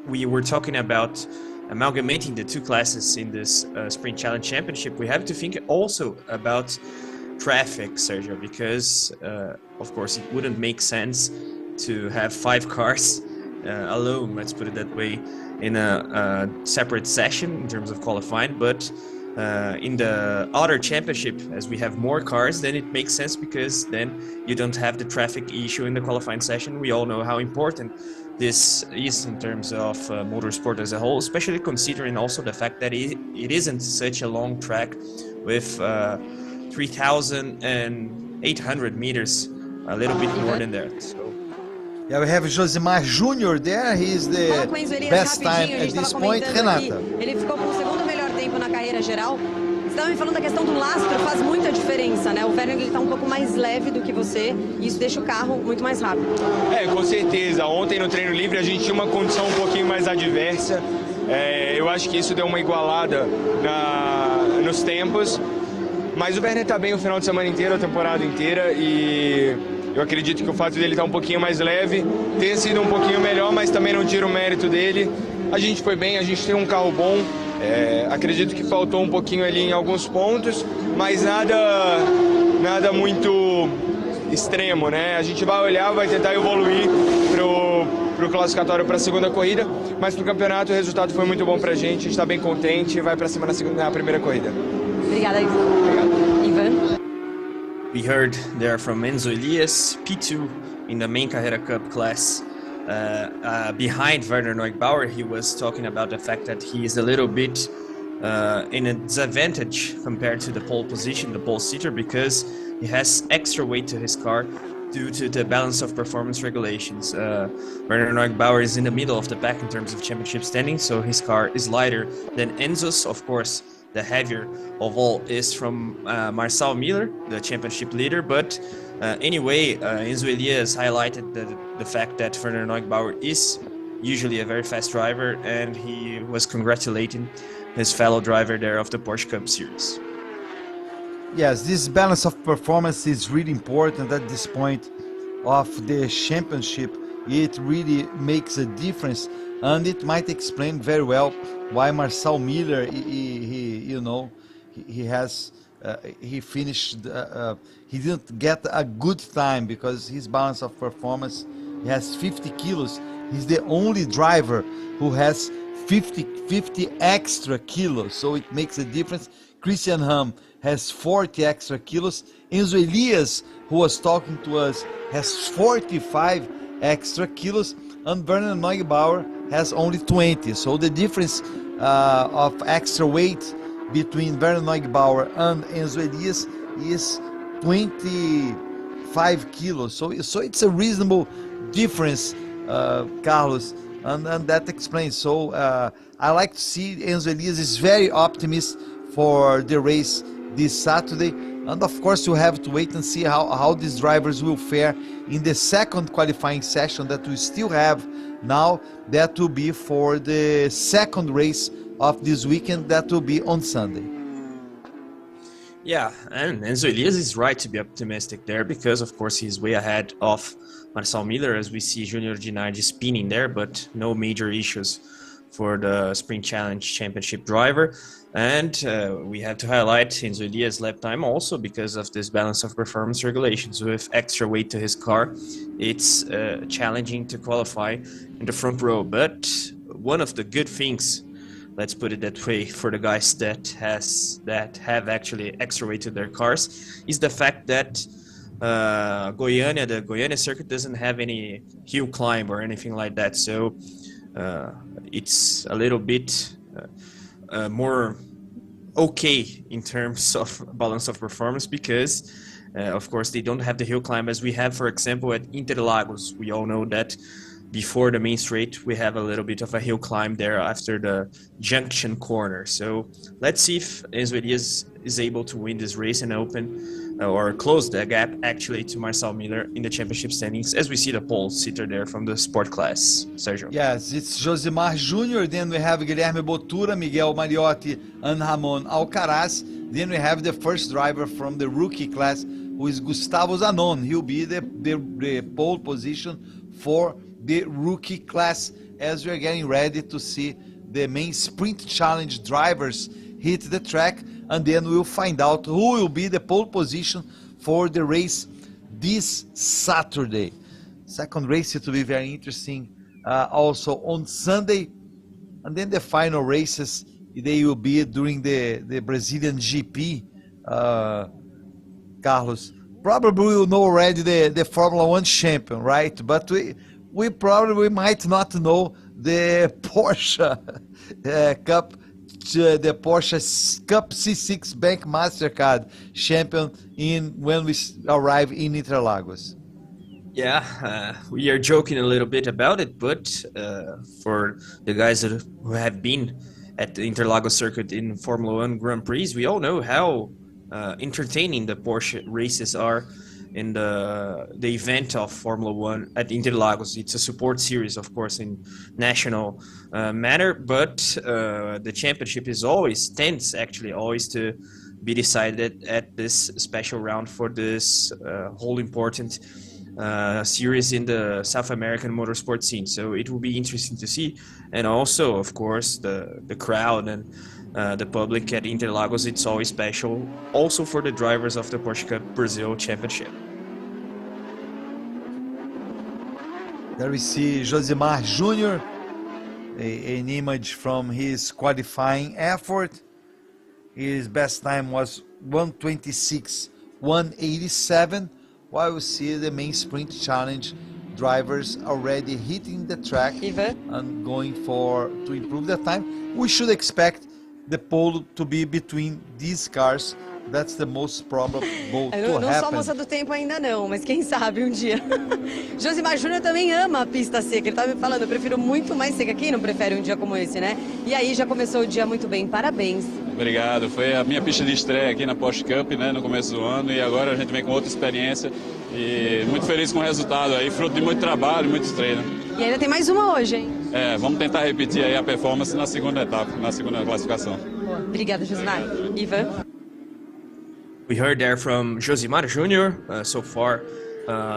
we were talking about amalgamating the 2 classes in this Sprint Challenge Championship. We have to think also about traffic, Sergio, because of course it wouldn't make sense to have 5 cars alone, let's put it that way, in a separate session in terms of qualifying, but in the other championship, as we have more cars, then it makes sense because then you don't have the traffic issue in the qualifying session. We all know how important this is in terms of motorsport as a whole, especially considering also the fact that it isn't such a long track with 3,800 meters, a little bit more than that. So. Yeah, we have Josimar Júnior there. He's the best time at this point. Renata. Ele ficou com o segundo melhor tempo na carreira geral. Você estava me falando da questão do lastro, faz muita diferença, né? O Werner está um pouco mais leve do que você e isso deixa o carro muito mais rápido. Com certeza. Ontem no treino livre a gente tinha uma condição um pouquinho mais adversa. Eu acho que isso deu uma igualada nos tempos. Mas o Werner está bem o final de semana inteiro, a temporada inteira, e eu acredito que o fato dele estar um pouquinho mais leve tenha sido um pouquinho melhor, mas também não tira o mérito dele. A gente foi bem, a gente tem um carro bom, acredito que faltou um pouquinho ali em alguns pontos, mas nada muito extremo, né? A gente vai olhar, vai tentar evoluir pro classificatório para a segunda corrida, mas pro campeonato o resultado foi muito bom pra gente está bem contente e vai para cima na primeira corrida. Obrigada, Ivan. We heard there from Enzo Elias, P2 in the main Carrera Cup class behind Werner Neugebauer, he was talking about the fact that he is a little bit in a disadvantage compared to the pole position, the pole sitter, because he has extra weight to his car due to the balance of performance regulations. Werner Neugebauer is in the middle of the pack in terms of championship standing, so his car is lighter than Enzo's. Of course, the heavier of all is from Marcel Miller, the championship leader, but anyway, Enzo Elias highlighted the fact that Werner Neugebauer is usually a very fast driver, and he was congratulating his fellow driver there of the Porsche Cup Series. Yes, this balance of performance is really important at this point of the championship. It really makes a difference, and it might explain very well why Marcel Miller, he finished, he didn't get a good time because his balance of performance, he has 50 kilos. He's the only driver who has 50 extra kilos, so it makes a difference. Christian Ham has 40 extra kilos. Enzo Elias, who was talking to us, has 45 extra kilos, and Werner Neugebauer has only 20. So the difference of extra weight between Werner Neugebauer and Enzo Elias is 25 kilos. So it's a reasonable difference, Carlos, and that explains. So I like to see Enzo Elias is very optimistic for the race this Saturday, and of course you have to wait and see how these drivers will fare in the second qualifying session that we still have now. That will be for the second race of this weekend, that will be on Sunday. Yeah, and Enzo Elias is right to be optimistic there because of course he's way ahead of Marcel Miller, as we see Junior Gennady spinning there, but no major issues for the Sprint Challenge Championship driver. And we have to highlight Enzo Elias' lap time also because of this balance of performance regulations. With extra weight to his car, it's challenging to qualify in the front row. But one of the good things, let's put it that way, for the guys that have actually extra weight to their cars is the fact that the Goiania circuit doesn't have any hill climb or anything like that. So it's a little bit more okay in terms of balance of performance because of course they don't have the hill climb as we have, for example, at Interlagos. We all know that before the main straight we have a little bit of a hill climb there after the junction corner. So let's see if Enzo Elias is able to win this race and open or close the gap actually to Marcel Miller in the championship standings, as we see the pole sitter there from the sport class. Sergio. Yes, it's Josimar Jr., then we have Guilherme Bottura, Miguel Mariotti, and Ramon Alcaraz. Then we have the first driver from the rookie class, who is Gustavo Zanon. He'll be the pole position for the rookie class as we're getting ready to see the main sprint challenge drivers hit the track, and then we'll find out who will be the pole position for the race this Saturday. Second race, it will be very interesting also on Sunday, and then the final races, they will be during the Brazilian GP. Carlos, probably will know already the Formula 1 champion, right? But we probably might not know the Porsche Cup, the Porsche Cup C6 Bank Mastercard champion when we arrive in Interlagos. Yeah, we are joking a little bit about it, but for the guys who have been at the Interlagos circuit in Formula 1 Grand Prix, we all know how entertaining the Porsche races are in the event of Formula 1 at Interlagos. It's a support series, of course, in national manner, but the championship tends always to be decided at this special round for this whole important series in the South American motorsport scene. So it will be interesting to see. And also, of course, the crowd and the public at Interlagos, it's always special, also for the drivers of the Porsche Cup Brazil Championship. There we see Josimar Jr., an image from his qualifying effort. His best time was 1:26.187, while we see the main sprint challenge drivers already hitting the track and going to improve their time. We should expect the pole to be between these cars. That's the most probable to Eu não sou a happen. moça do tempo ainda não, mas quem sabe um dia. Josimar Júnior também ama a pista seca. Ele tá me falando, eu prefiro muito mais seca. Quem não prefere um dia como esse, né? E aí já começou o dia muito bem. Parabéns. Obrigado. Foi a minha pista de estreia aqui na Porsche Cup, né, no começo do ano, e agora a gente vem com outra experiência e muito feliz com o resultado aí, fruto de muito trabalho, muito treino. E ainda tem mais uma hoje, hein? Vamos tentar repetir aí a performance na segunda etapa, na segunda classificação. Boa. Obrigada, Josimar. Ivan? We heard there from Josimar Jr. So far,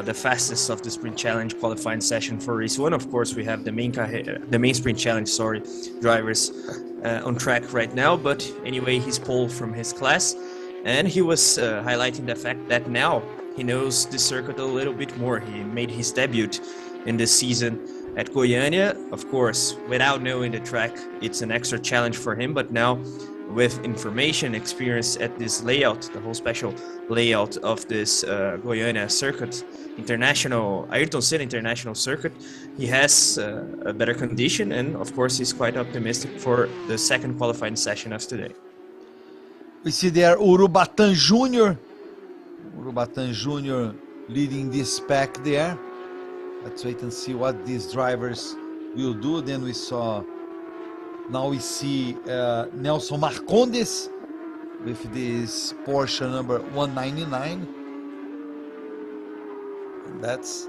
the fastest of the sprint challenge qualifying session for race 1. Of course, we have the main sprint challenge, drivers on track right now. But anyway, he's pole from his class, and he was highlighting the fact that now he knows the circuit a little bit more. He made his debut in this season at Goiania. Of course, without knowing the track, it's an extra challenge for him. But now, with information, experience at this layout, the whole special layout of this Goiania circuit, Ayrton Senna International Circuit, he has a better condition, and of course he's quite optimistic for the second qualifying session of today. We see there Urubatan Jr. Urubatan Jr. leading this pack there. Let's wait and see what these drivers will do. Then now we see Nelson Marcondes with this Porsche number 199. And that's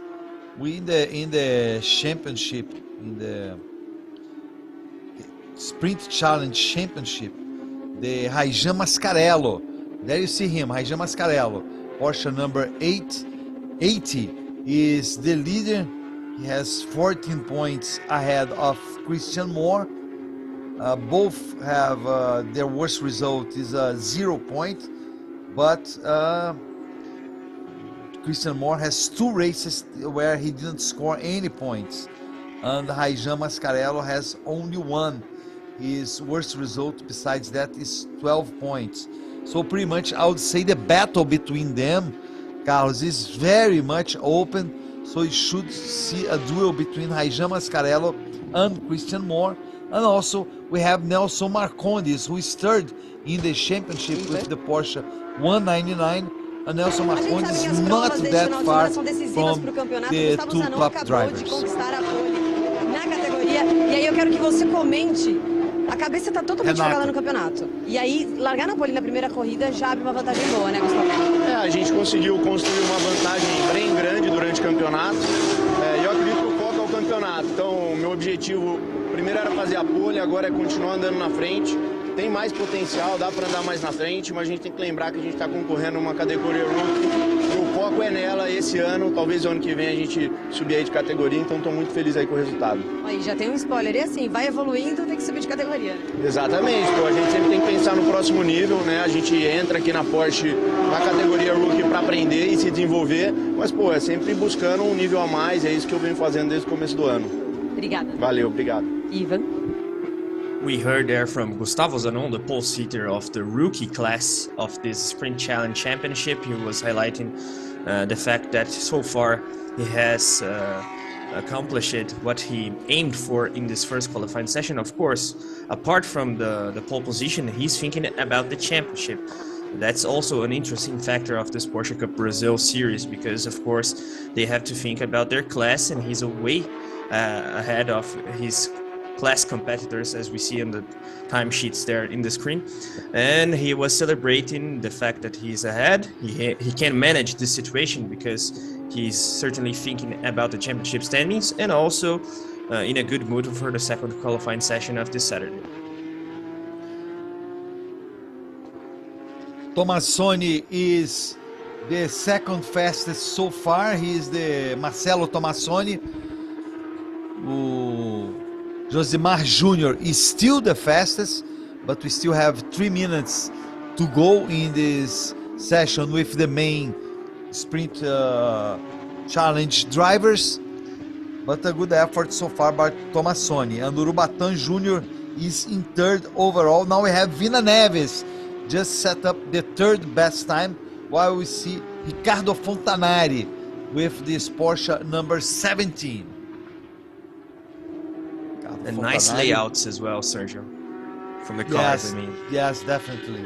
in the championship, in the Sprint Challenge Championship, the Raijan Mascarello. There you see him, Raijan Mascarello. Porsche number 880 is the leader. He has 14 points ahead of Christian Moore. Both have their worst result is 0 point, but Christian Moore has 2 races where he didn't score any points, and Raijan Mascarello has only 1. His worst result besides that is 12 points. So pretty much I would say the battle between them, Carlos, is very much open. So you should see a duel between Raijan Mascarello and Christian Moore. And also we have Nelson Marcondes, who is third in the championship with the Porsche 199. And Nelson Marcondes is not that far from the 2 top drivers. Na categoria. E aí eu quero que você comente. A cabeça tá totalmente focada no campeonato. E aí, largar na pole na primeira corrida já abre uma vantagem boa, né, Gustavo? A gente conseguiu construir uma vantagem bem grande durante o campeonato. E eu acredito que o foco é o campeonato. Então, meu objetivo primeiro era fazer a pole, agora é continuar andando na frente. Tem mais potencial, dá para andar mais na frente, mas a gente tem que lembrar que a gente está concorrendo a uma categoria rookie. E o foco é nela esse ano, talvez o ano que vem a gente subir aí de categoria, então estou muito feliz aí com o resultado. Aí já tem um spoiler, e assim, vai evoluindo, tem que subir de categoria. Exatamente, a gente sempre tem que pensar no próximo nível, né? A gente entra aqui na Porsche na categoria rookie para aprender e se desenvolver, mas é sempre buscando um nível a mais, é isso que eu venho fazendo desde o começo do ano. Obrigada. Valeu, obrigado. Ivan? We heard there from Gustavo Zanon, the pole sitter of the rookie class of this Sprint Challenge Championship. He was highlighting the fact that so far he has accomplished what he aimed for in this first qualifying session. Of course, apart from the pole position, he's thinking about the championship. That's also an interesting factor of this Porsche Cup Brazil series because, of course, they have to think about their class, and he's way ahead of his class competitors, as we see on the timesheets there in the screen. And he was celebrating the fact that he's ahead. He can manage this situation because he's certainly thinking about the championship standings and also in a good mood for the second qualifying session of this Saturday. Tomassoni is the second fastest so far. He is the Marcelo Tomassoni. Josimar Jr. is still the fastest, but we still have 3 minutes to go in this session with the main sprint challenge drivers. But a good effort so far by Tomassoni. And Urubatan Jr. is in third overall. Now we have Vina Neves just set up the third best time, while we see Ricardo Fontanari with this Porsche number 17. And nice layouts as well, Sergio, from the cars. Yes, yes, definitely.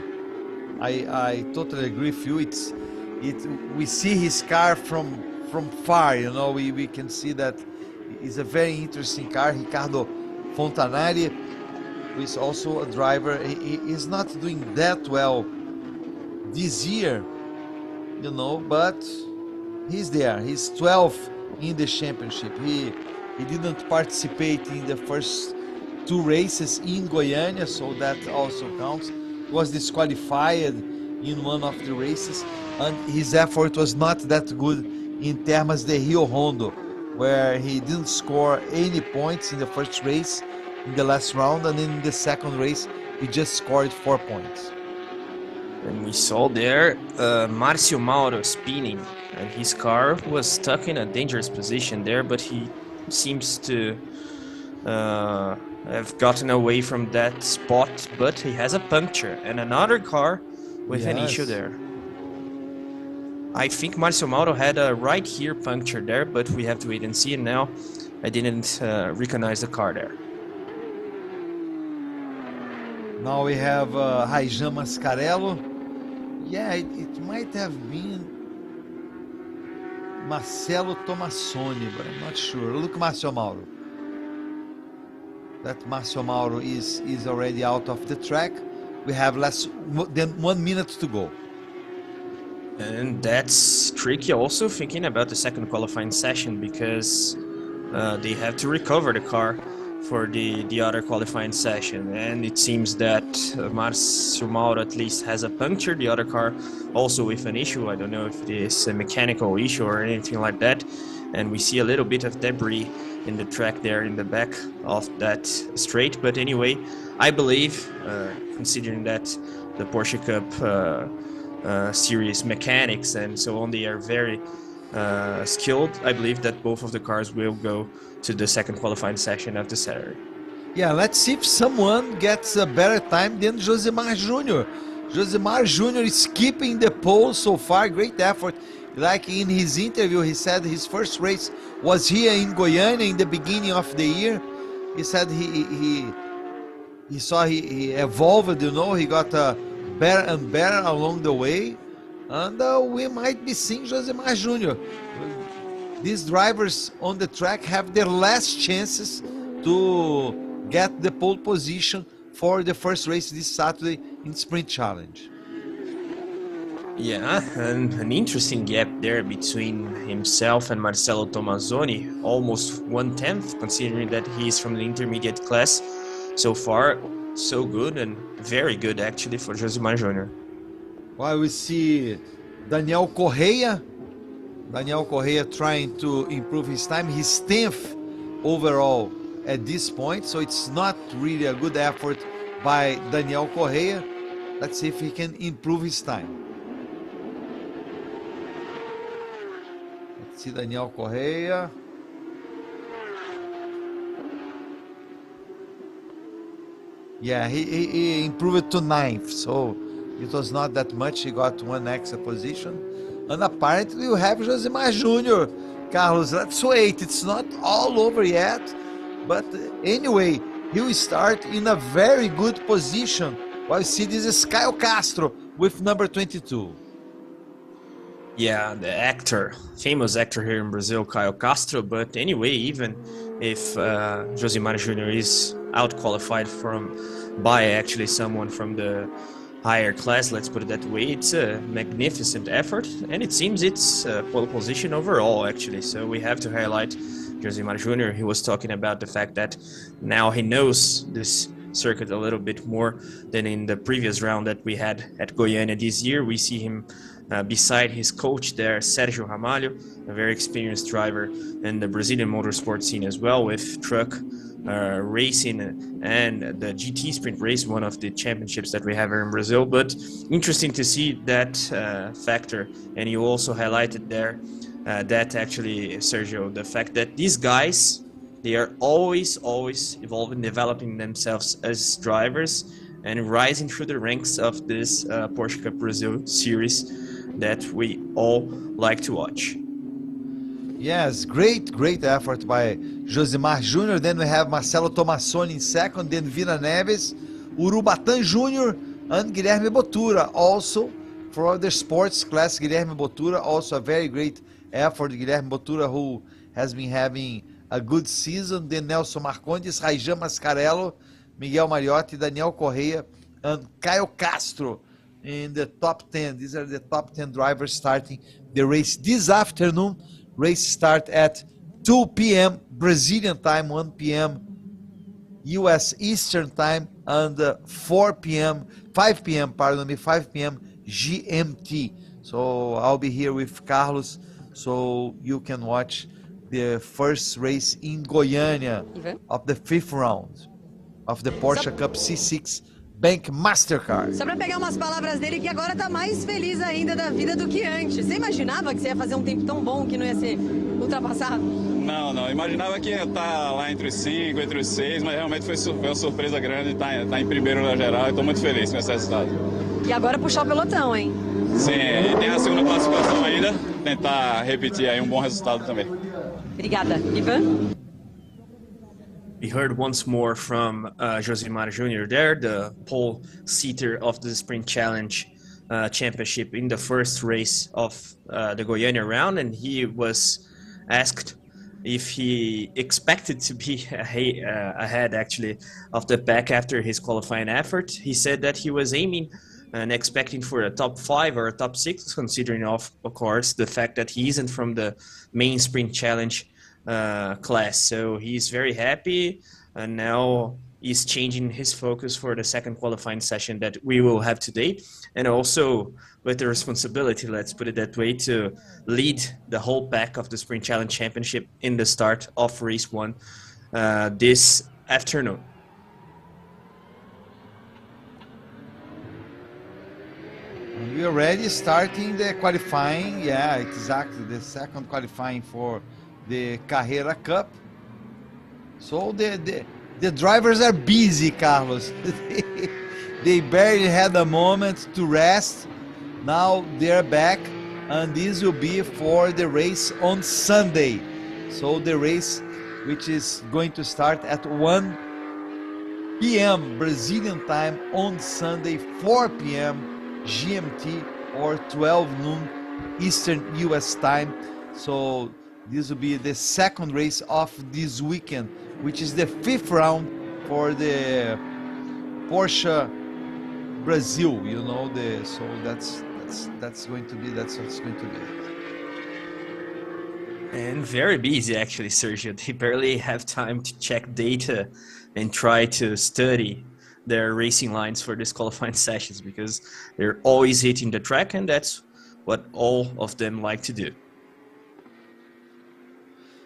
I totally agree with you. We see his car from far. You know, we can see that it's a very interesting car. Ricardo Fontanari, who is also a driver. He is not doing that well this year, you know, but he's there. He's 12th in the championship. He didn't participate in the first 2 races in Goiania, so that also counts. He was disqualified in one of the races, and his effort was not that good in Termas de Rio Hondo, where he didn't score any points in the first race in the last round, and in the second race he just scored 4 points. And we saw there Marcio Mauro spinning, and his car was stuck in a dangerous position there, but he seems to have gotten away from that spot, but he has a puncture and another car with an issue there. I think Marcio Mauro had a right here puncture there, but we have to wait and see. And now I didn't recognize the car there. Now we have Raijan Mascarello. Yeah, it might have been Marcelo Tomassoni, but I'm not sure. Look, Marcio Mauro. That Marcio Mauro is already out of the track. We have less than 1 minute to go. And that's tricky also thinking about the second qualifying session, because they have to recover the car for the other qualifying session. And it seems that Marcio Mauro at least has a puncture, the other car also with an issue. I don't know if it is a mechanical issue or anything like that. And we see a little bit of debris in the track there in the back of that straight. But anyway, I believe, considering that the Porsche Cup series mechanics and so on, they are very skilled, I believe that both of the cars will go to the second qualifying session of the Saturday. Yeah, let's see if someone gets a better time than Josimar Jr. Josimar Jr. is keeping the pole so far. Great effort. Like in his interview, he said his first race was here in Goiânia in the beginning of the year. He said he saw he evolved, you know, he got better and better along the way. And we might be seeing Josimar Jr. These drivers on the track have their last chances to get the pole position for the first race this Saturday in Sprint Challenge. Yeah, and an interesting gap there between himself and Marcelo Tomassoni, almost 1/10, considering that he's from the intermediate class. So far, so good, and very good actually for Josimar Jr. While we see Daniel Correia trying to improve his time. He's 10th overall at this point, so it's not really a good effort by Daniel Correia. Let's see if he can improve his time. Let's see Daniel Correia. Yeah, he improved to 9th, so it was not that much. He got 1 extra position. And apparently you have Josimar Jr. Carlos, let's wait. It's not all over yet. But anyway, he will start in a very good position. While you see, this is Caio Castro with number 22. Yeah, the actor, famous actor here in Brazil, Caio Castro. But anyway, even if Josimar Jr. is out-qualified by actually someone from the higher class, let's put it that way, it's a magnificent effort, and it seems it's pole position overall actually. So we have to highlight Josimar Jr. He was talking about the fact that now he knows this circuit a little bit more than in the previous round that we had at Goiânia this year. We see him beside his coach there, Sergio Ramalho, a very experienced driver in the Brazilian motorsport scene as well, with truck racing and the GT sprint race, one of the championships that we have here in Brazil. But interesting to see that factor. And you also highlighted there that actually, Sergio, the fact that these guys, they are always evolving, developing themselves as drivers and rising through the ranks of this Porsche Cup Brazil series. that we all like to watch. Yes, great effort by Josimar Jr. Then we have Marcelo Tomassoni in second, then Vina Neves, Urubatan Jr. and Guilherme Botura. Also for the sports class, Guilherme Botura, also a very great effort. Guilherme Botura, who has been having a good season. Then Nelson Marcondes, Raijan Mascarello, Miguel Mariotti, Daniel Correia, and Caio Castro in the top 10. These are the top 10 drivers starting the race this afternoon. Race start at 2 p.m. Brazilian time, 1 p.m. U.S. Eastern time, and 5 p.m. GMT. So I'll be here with Carlos, so you can watch the first race in Goiania of the 5th round of the Porsche Cup C6 Bank Mastercard. Só para pegar umas palavras dele, que agora tá mais feliz ainda da vida do que antes. Você imaginava que você ia fazer um tempo tão bom que não ia ser ultrapassado? Não, imaginava que ia estar lá entre os 5, entre os 6, mas realmente foi uma surpresa grande estar em primeiro na geral e estou muito feliz com esse resultado. E agora puxar o pelotão, hein? Sim, e tem a segunda classificação ainda, tentar repetir aí um bom resultado também. Obrigada. Ivan? We heard once more from Josimar Jr. there, the pole seater of the Sprint Challenge Championship in the first race of the Goiania round, and he was asked if he expected to be ahead actually of the pack after his qualifying effort. He said that he was aiming and expecting for a top 5 or a top 6, considering of course the fact that he isn't from the main Sprint Challenge class. So he's very happy, and now he's changing his focus for the second qualifying session that we will have today, and also with the responsibility, let's put it that way, to lead the whole pack of the Sprint Challenge Championship in the start of race 1 this afternoon. We are already starting the qualifying. Yeah, exactly, the second qualifying for the Carrera Cup. So the drivers are busy, Carlos. They barely had a moment to rest. Now they're back, and this will be for the race on Sunday. So the race, which is going to start at 1 p.m. Brazilian time on Sunday, 4 p.m. GMT, or 12 noon Eastern US time. So this will be the second race of this weekend, which is the 5th round for the Porsche Brazil. You know, so that's going to be, that's what it's going to be. And very busy actually, Sergio. They barely have time to check data and try to study their racing lines for these qualifying sessions, because they're always hitting the track, and that's what all of them like to do.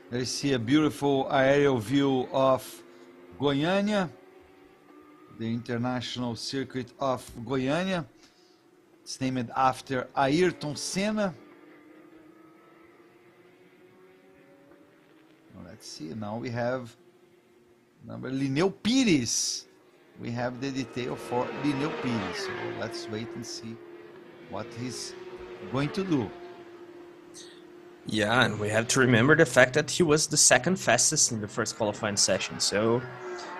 Let's see a beautiful aerial view of Goiania, the international circuit of Goiania. It's named after Ayrton Senna. Let's see, now we have number Lineu Pires. We have the detail for Lineu Pires. So let's wait and see what he's going to do. Yeah, and we have to remember the fact that he was the second fastest in the first qualifying session. So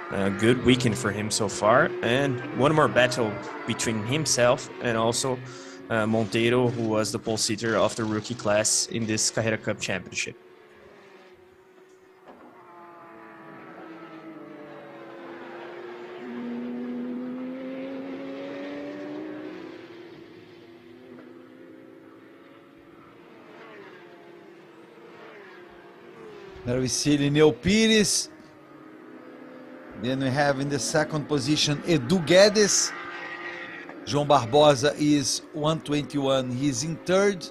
a good weekend for him so far. And one more battle between himself and also Monteiro, who was the pole seater of the rookie class in this Carrera Cup Championship. There we see Lineu Pires. Then we have in the second position Edu Guedes. João Barbosa is 121. He's in third.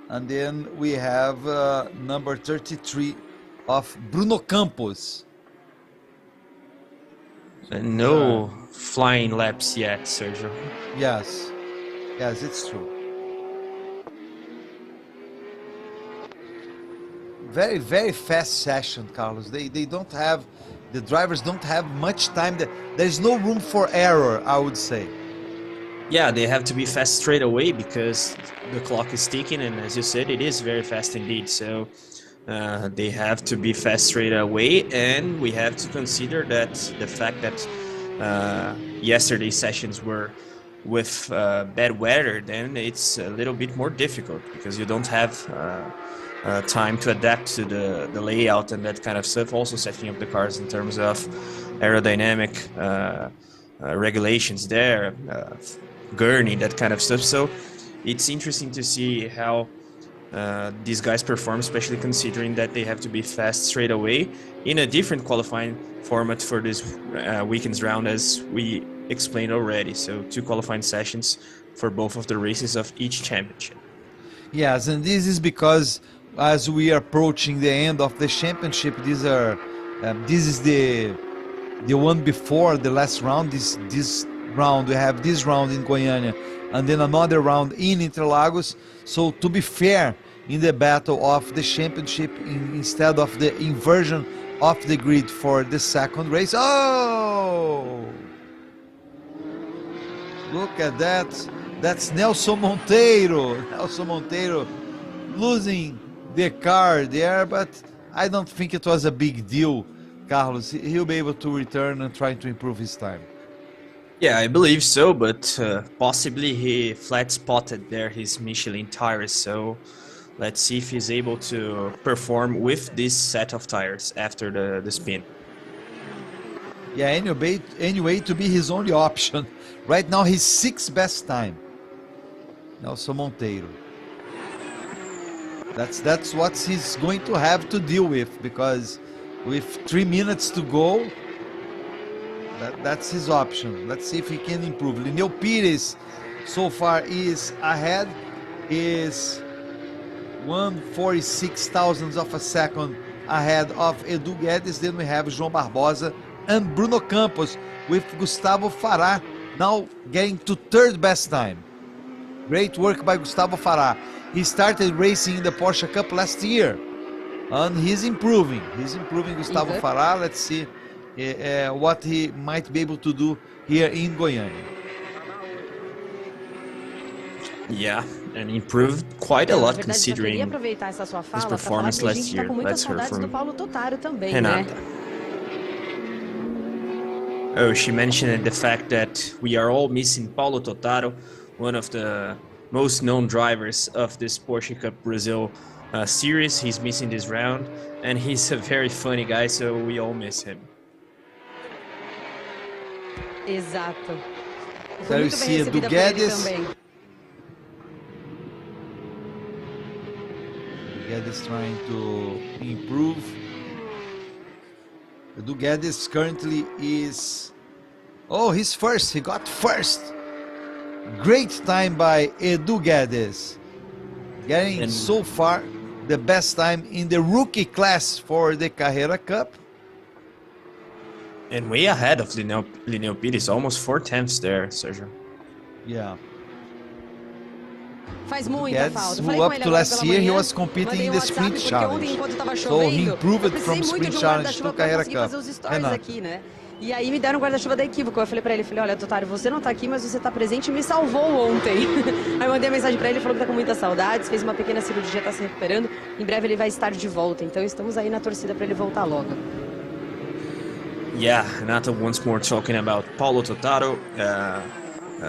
And then we have number 33 of Bruno Campos. And no flying laps yet, Sergio. Yes, it's true. Very, very fast session, Carlos. They don't have, the drivers don't have much time. There's no room for error, I would say. Yeah, they have to be fast straight away because the clock is ticking, and as you said, it is very fast indeed. So they have to be fast straight away, and we have to consider that the fact that yesterday's sessions were with bad weather, then it's a little bit more difficult because you don't have time to adapt to the layout and that kind of stuff. Also setting up the cars in terms of aerodynamic regulations there, gurney, that kind of stuff. So it's interesting to see how these guys perform, especially considering that they have to be fast straight away in a different qualifying format for this weekend's round, as we explained already. So 2 qualifying sessions for both of the races of each championship. Yes, and this is because as we are approaching the end of the championship, this is the one before the last round. This round, we have this round in Goiania and then another round in Interlagos. So to be fair in the battle of the championship, instead of the inversion of the grid for the second race. Oh, look at that. That's Nelson Monteiro. Nelson Monteiro losing the car there, but I don't think it was a big deal, Carlos. He'll be able to return and try to improve his time. Yeah, I believe so, but possibly he flat spotted there his Michelin tires. So let's see if he's able to perform with this set of tires after the spin. Yeah, anyway, to be his only option. Right now, his 6th best time. Nelson Monteiro. That's what he's going to have to deal with, because with 3 minutes to go, that's his option. Let's see if he can improve. Lineu Pires so far is ahead, is 1/46 thousandths of a second ahead of Edu Guedes. Then we have João Barbosa and Bruno Campos, with Gustavo Farah now getting to 3rd best time. Great work by Gustavo Farah. He started racing in the Porsche Cup last year, and he's improving. Gustavo Farah. Let's see what he might be able to do here in Goiânia. Yeah, and improved quite a lot considering his performance last year. Let's hear from Renata. Oh, she mentioned the fact that we are all missing Paulo Totaro, one of the most known drivers of this Porsche Cup Brazil series. He's missing this round, and he's a very funny guy, so we all miss him. Exato. There you see Edu Guedes. Guedes trying to improve. Edu Guedes currently is... Oh, he's first. He got first. Great time by Edu Guedes. Getting so far the best time in the rookie class for the Carrera Cup. And way ahead of Lineu Pires, almost 4 tenths there, Sergio. Yeah. Faz muita falta. Who up to last year he was competing in the sprint challenge. So he improved from sprint challenge to Carrera Cup. E aí me deram um guarda-chuva da Equívoco. Eu falei pra ele, olha, Totaro, você não tá aqui, mas você tá presente e me salvou ontem. Aí eu mandei a mensagem pra ele, falou que tá com muitas saudades, fez uma pequena cirurgia, tá se recuperando. Em breve ele vai estar de volta, então estamos aí na torcida pra ele voltar logo. Yeah, Renata once more talking about Paulo Totaro.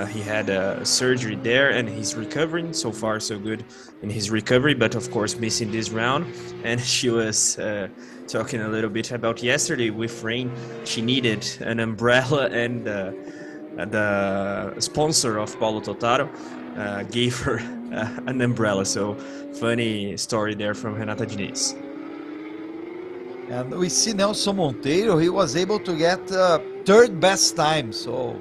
He had a surgery there and he's recovering. So far so good in his recovery, but of course missing this round. And she was talking a little bit about yesterday with rain. She needed an umbrella, and the sponsor of Paulo Totaro gave her an umbrella. So funny story there from Renata Diniz. And we see Nelson Monteiro, he was able to get 3rd best time, so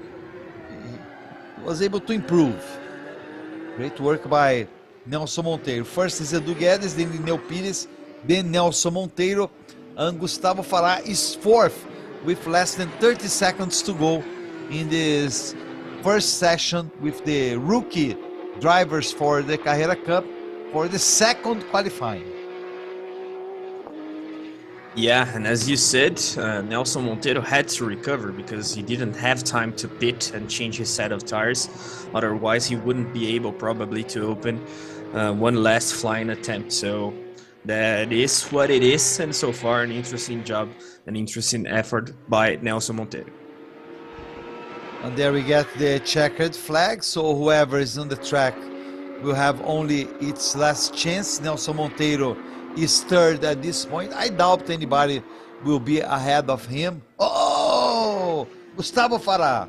he was able to improve. Great work by Nelson Monteiro. First is Edu Guedes, then Lineu Pires, then Nelson Monteiro, and Gustavo Farah is 4th with less than 30 seconds to go in this first session with the rookie drivers for the Carrera Cup for the 2nd qualifying. Yeah, and as you said, Nelson Montero had to recover because he didn't have time to pit and change his set of tires. Otherwise, he wouldn't be able probably to open one last flying attempt. So that is what it is. And so far, an interesting job, an interesting effort by Nelson Montero. And there we get the checkered flag. So whoever is on the track will have only its last chance. Nelson Monteiro is third at this point. I doubt anybody will be ahead of him. Oh, Gustavo Farah.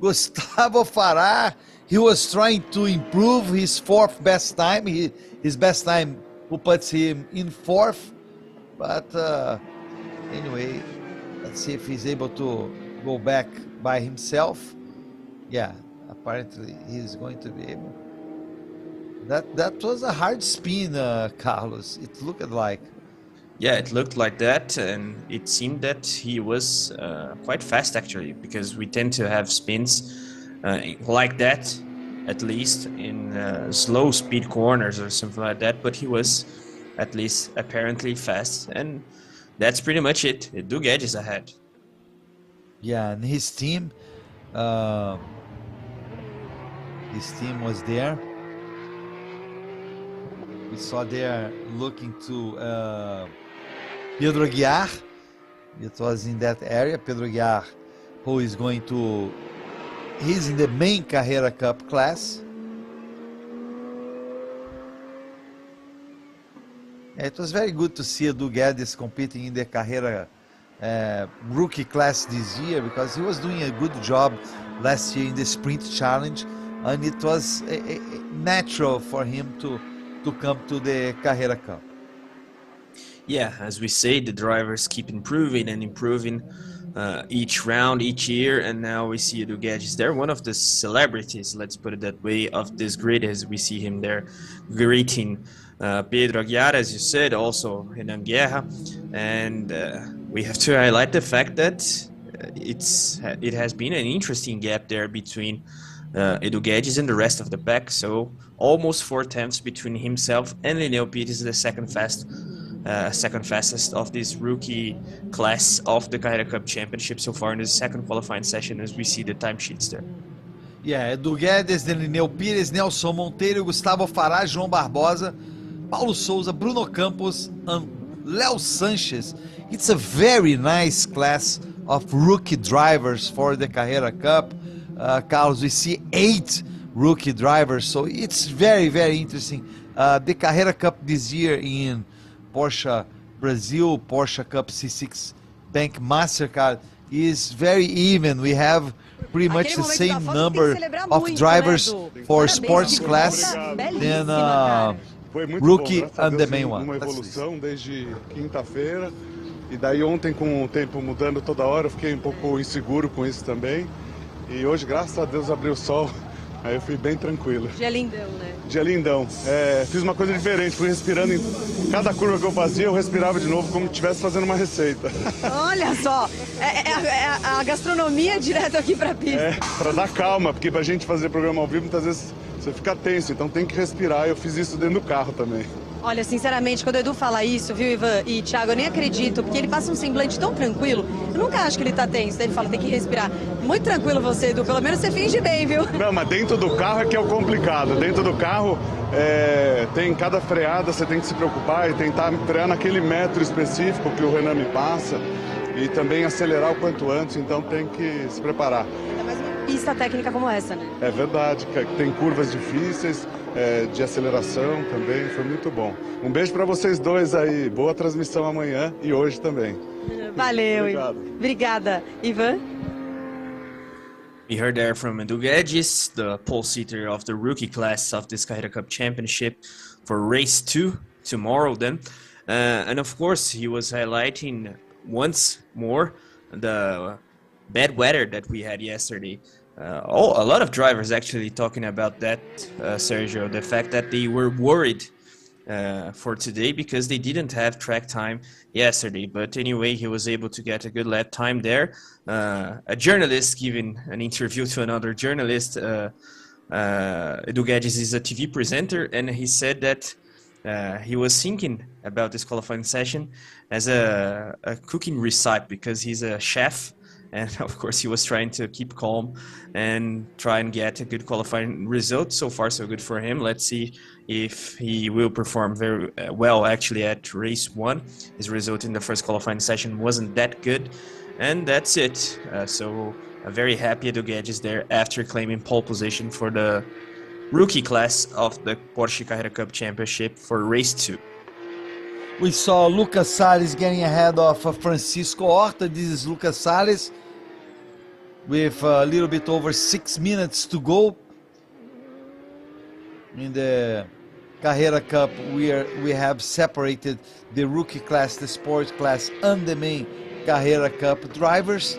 Gustavo Farah, he was trying to improve his fourth best time. His best time who puts him in fourth. But anyway, let's see if he's able to go back by himself. Yeah, apparently he's going to be able. That was a hard spin, Carlos. It looked like. Yeah, it looked like that, and it seemed that he was quite fast actually, because we tend to have spins like that, at least in slow speed corners or something like that. But he was at least apparently fast, and that's pretty much it. Edu Guedes ahead. Yeah, and his team was there. We saw there looking to Pedro Aguiar. It was in that area. Pedro Aguiar, who is going to, he's in the main Carrera Cup class. It was very good to see Edu Guedes competing in the Carrera rookie class this year, because he was doing a good job last year in the sprint challenge, and it was natural for him to come to the Carrera Cup. Yeah, as we say, the drivers keep improving and improving each round, each year, and now we see Edu Guedes there, one of the celebrities, let's put it that way, of this grid, as we see him there greeting Pedro Aguiar, as you said, also Renan Guerra, and we have to highlight the fact that it has been an interesting gap there between Edu Guedes and the rest of the pack, so almost 4 tenths between himself and Lineu Pires, the second fastest of this rookie class of the Carrera Cup Championship so far in the second qualifying session, as we see the timesheets there. Yeah, Edu Guedes, Lineu Pires, Nelson Monteiro, Gustavo Farah, João Barbosa, Paulo Souza, Bruno Campos, and Léo Sanches. It's a very nice class of rookie drivers for the Carrera Cup. Carlos, we see 8 rookie drivers, so it's very, very interesting. The Carrera Cup this year in Porsche Brasil, Porsche Cup C6 Bank Mastercard is very even. We have pretty much the same number of drivers for sports class than rookie and the main one. Uma evolução desde quinta-feira, e daí ontem, com o tempo mudando toda hora, eu fiquei um pouco inseguro com isso também. E hoje, graças a Deus, abriu o sol, aí eu fui bem tranquilo. Dia lindão, né? Dia lindão. Fiz uma coisa diferente, fui respirando em cada curva que eu fazia, eu respirava de novo como se estivesse fazendo uma receita. Olha só, a gastronomia direto aqui pra pista. Para dar calma, porque pra gente fazer programa ao vivo, muitas vezes você fica tenso, então tem que respirar. Eu fiz isso dentro do carro também. Olha, sinceramente, quando o Edu fala isso, viu, Ivan e Thiago, eu nem acredito, porque ele passa um semblante tão tranquilo. Eu nunca acho que ele tá tenso, ele fala, tem que respirar. Muito tranquilo você, Edu, pelo menos você finge bem, viu? Não, mas dentro do carro é que é o complicado. Dentro do carro, tem cada freada, você tem que se preocupar e tentar frear naquele metro específico que o Renan me passa e também acelerar o quanto antes, então tem que se preparar. Ainda mais uma pista técnica como essa, né? É verdade, tem curvas difíceis, de aceleração também, foi muito bom. Um beijo para vocês dois aí, boa transmissão amanhã e hoje também. Valeu, obrigada. Ivan? We heard there from Edu Guedes, the pole sitter of the rookie class of this Carrera Cup Championship for race 2 tomorrow then. And of course, he was highlighting once more the bad weather that we had yesterday. A lot of drivers actually talking about that, Sergio, the fact that they were worried for today because they didn't have track time yesterday. But anyway, he was able to get a good lap time there. A journalist giving an interview to another journalist, Edu Guedes is a TV presenter, and he said that he was thinking about this qualifying session as a cooking recipe because he's a chef. And of course, he was trying to keep calm and try and get a good qualifying result. So far, so good for him. Let's see if he will perform very well actually at race 1. His result in the first qualifying session wasn't that good. And that's it. So very happy Edu Guedes there after claiming pole position for the rookie class of the Porsche Carrera Cup Championship for race 2. We saw Lucas Salles getting ahead of Francisco Horta. This is Lucas Salles with a little bit over 6 minutes to go. In the Carrera Cup, we have separated the rookie class, the sport class, and the main Carrera Cup drivers.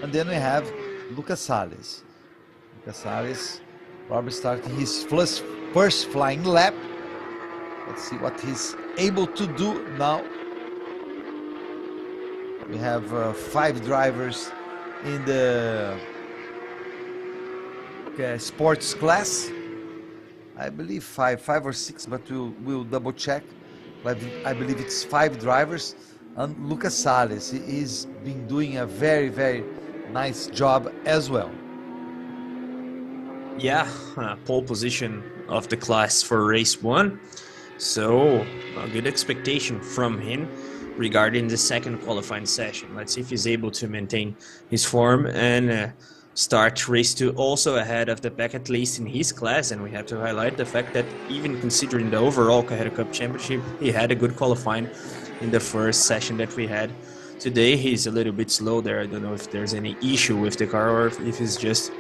And then we have Lucas Salles. Lucas Salles probably starting his first flying lap. Let's see what he's able to do now. We have 5 drivers in the sports class. I believe 5 or 6, but we'll double check. I believe it's 5 drivers. And Lucas Salles, he's been doing a very, very nice job as well. Yeah, pole position of the class for race 1. So a good expectation from him regarding the second qualifying session. Let's see if he's able to maintain his form and start race 2 also ahead of the pack, at least in his class. And we have to highlight the fact that even considering the overall Carrera Cup Championship, he had a good qualifying in the first session that we had. Today he's a little bit slow there. I don't know if there's any issue with the car or if it's just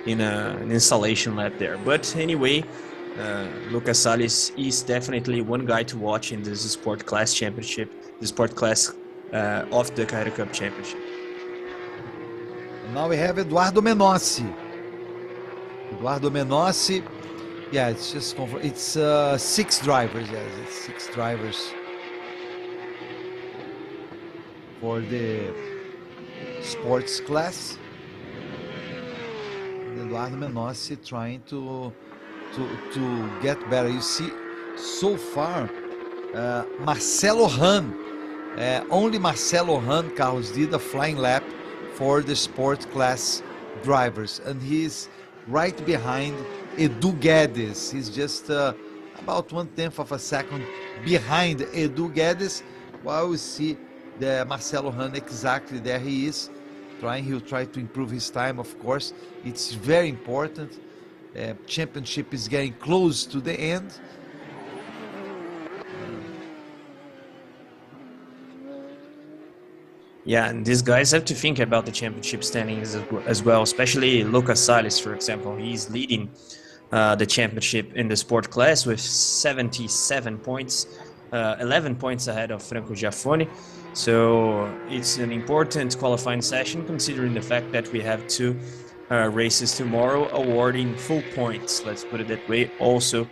in an installation lap there. But anyway, Lucas Salles is definitely one guy to watch in this sport class championship, the sport class of the Carrera Cup Championship. And now we have Eduardo Menossi. Eduardo Menossi, yeah, it's just it's 6 drivers. Yes, it's 6 drivers for the sports class. Eduardo Menossi trying to get better. You see, so far, Marcelo Hahn, only Marcelo Hahn, Carlos, did a flying lap for the sport class drivers, and he's right behind Edu Guedes. He's just about 1/10 of a second behind Edu Guedes, while we see the Marcelo Hahn exactly there. He is he'll try to improve his time, of course. It's very important. Championship is getting close to the end. Yeah, and these guys have to think about the championship standings as well, especially Lucas Salles, for example. He's leading the championship in the sport class with 77 points, 11 points ahead of Franco Giaffoni. So it's an important qualifying session, considering the fact that we have 2 races tomorrow awarding full points, let's put it that way, also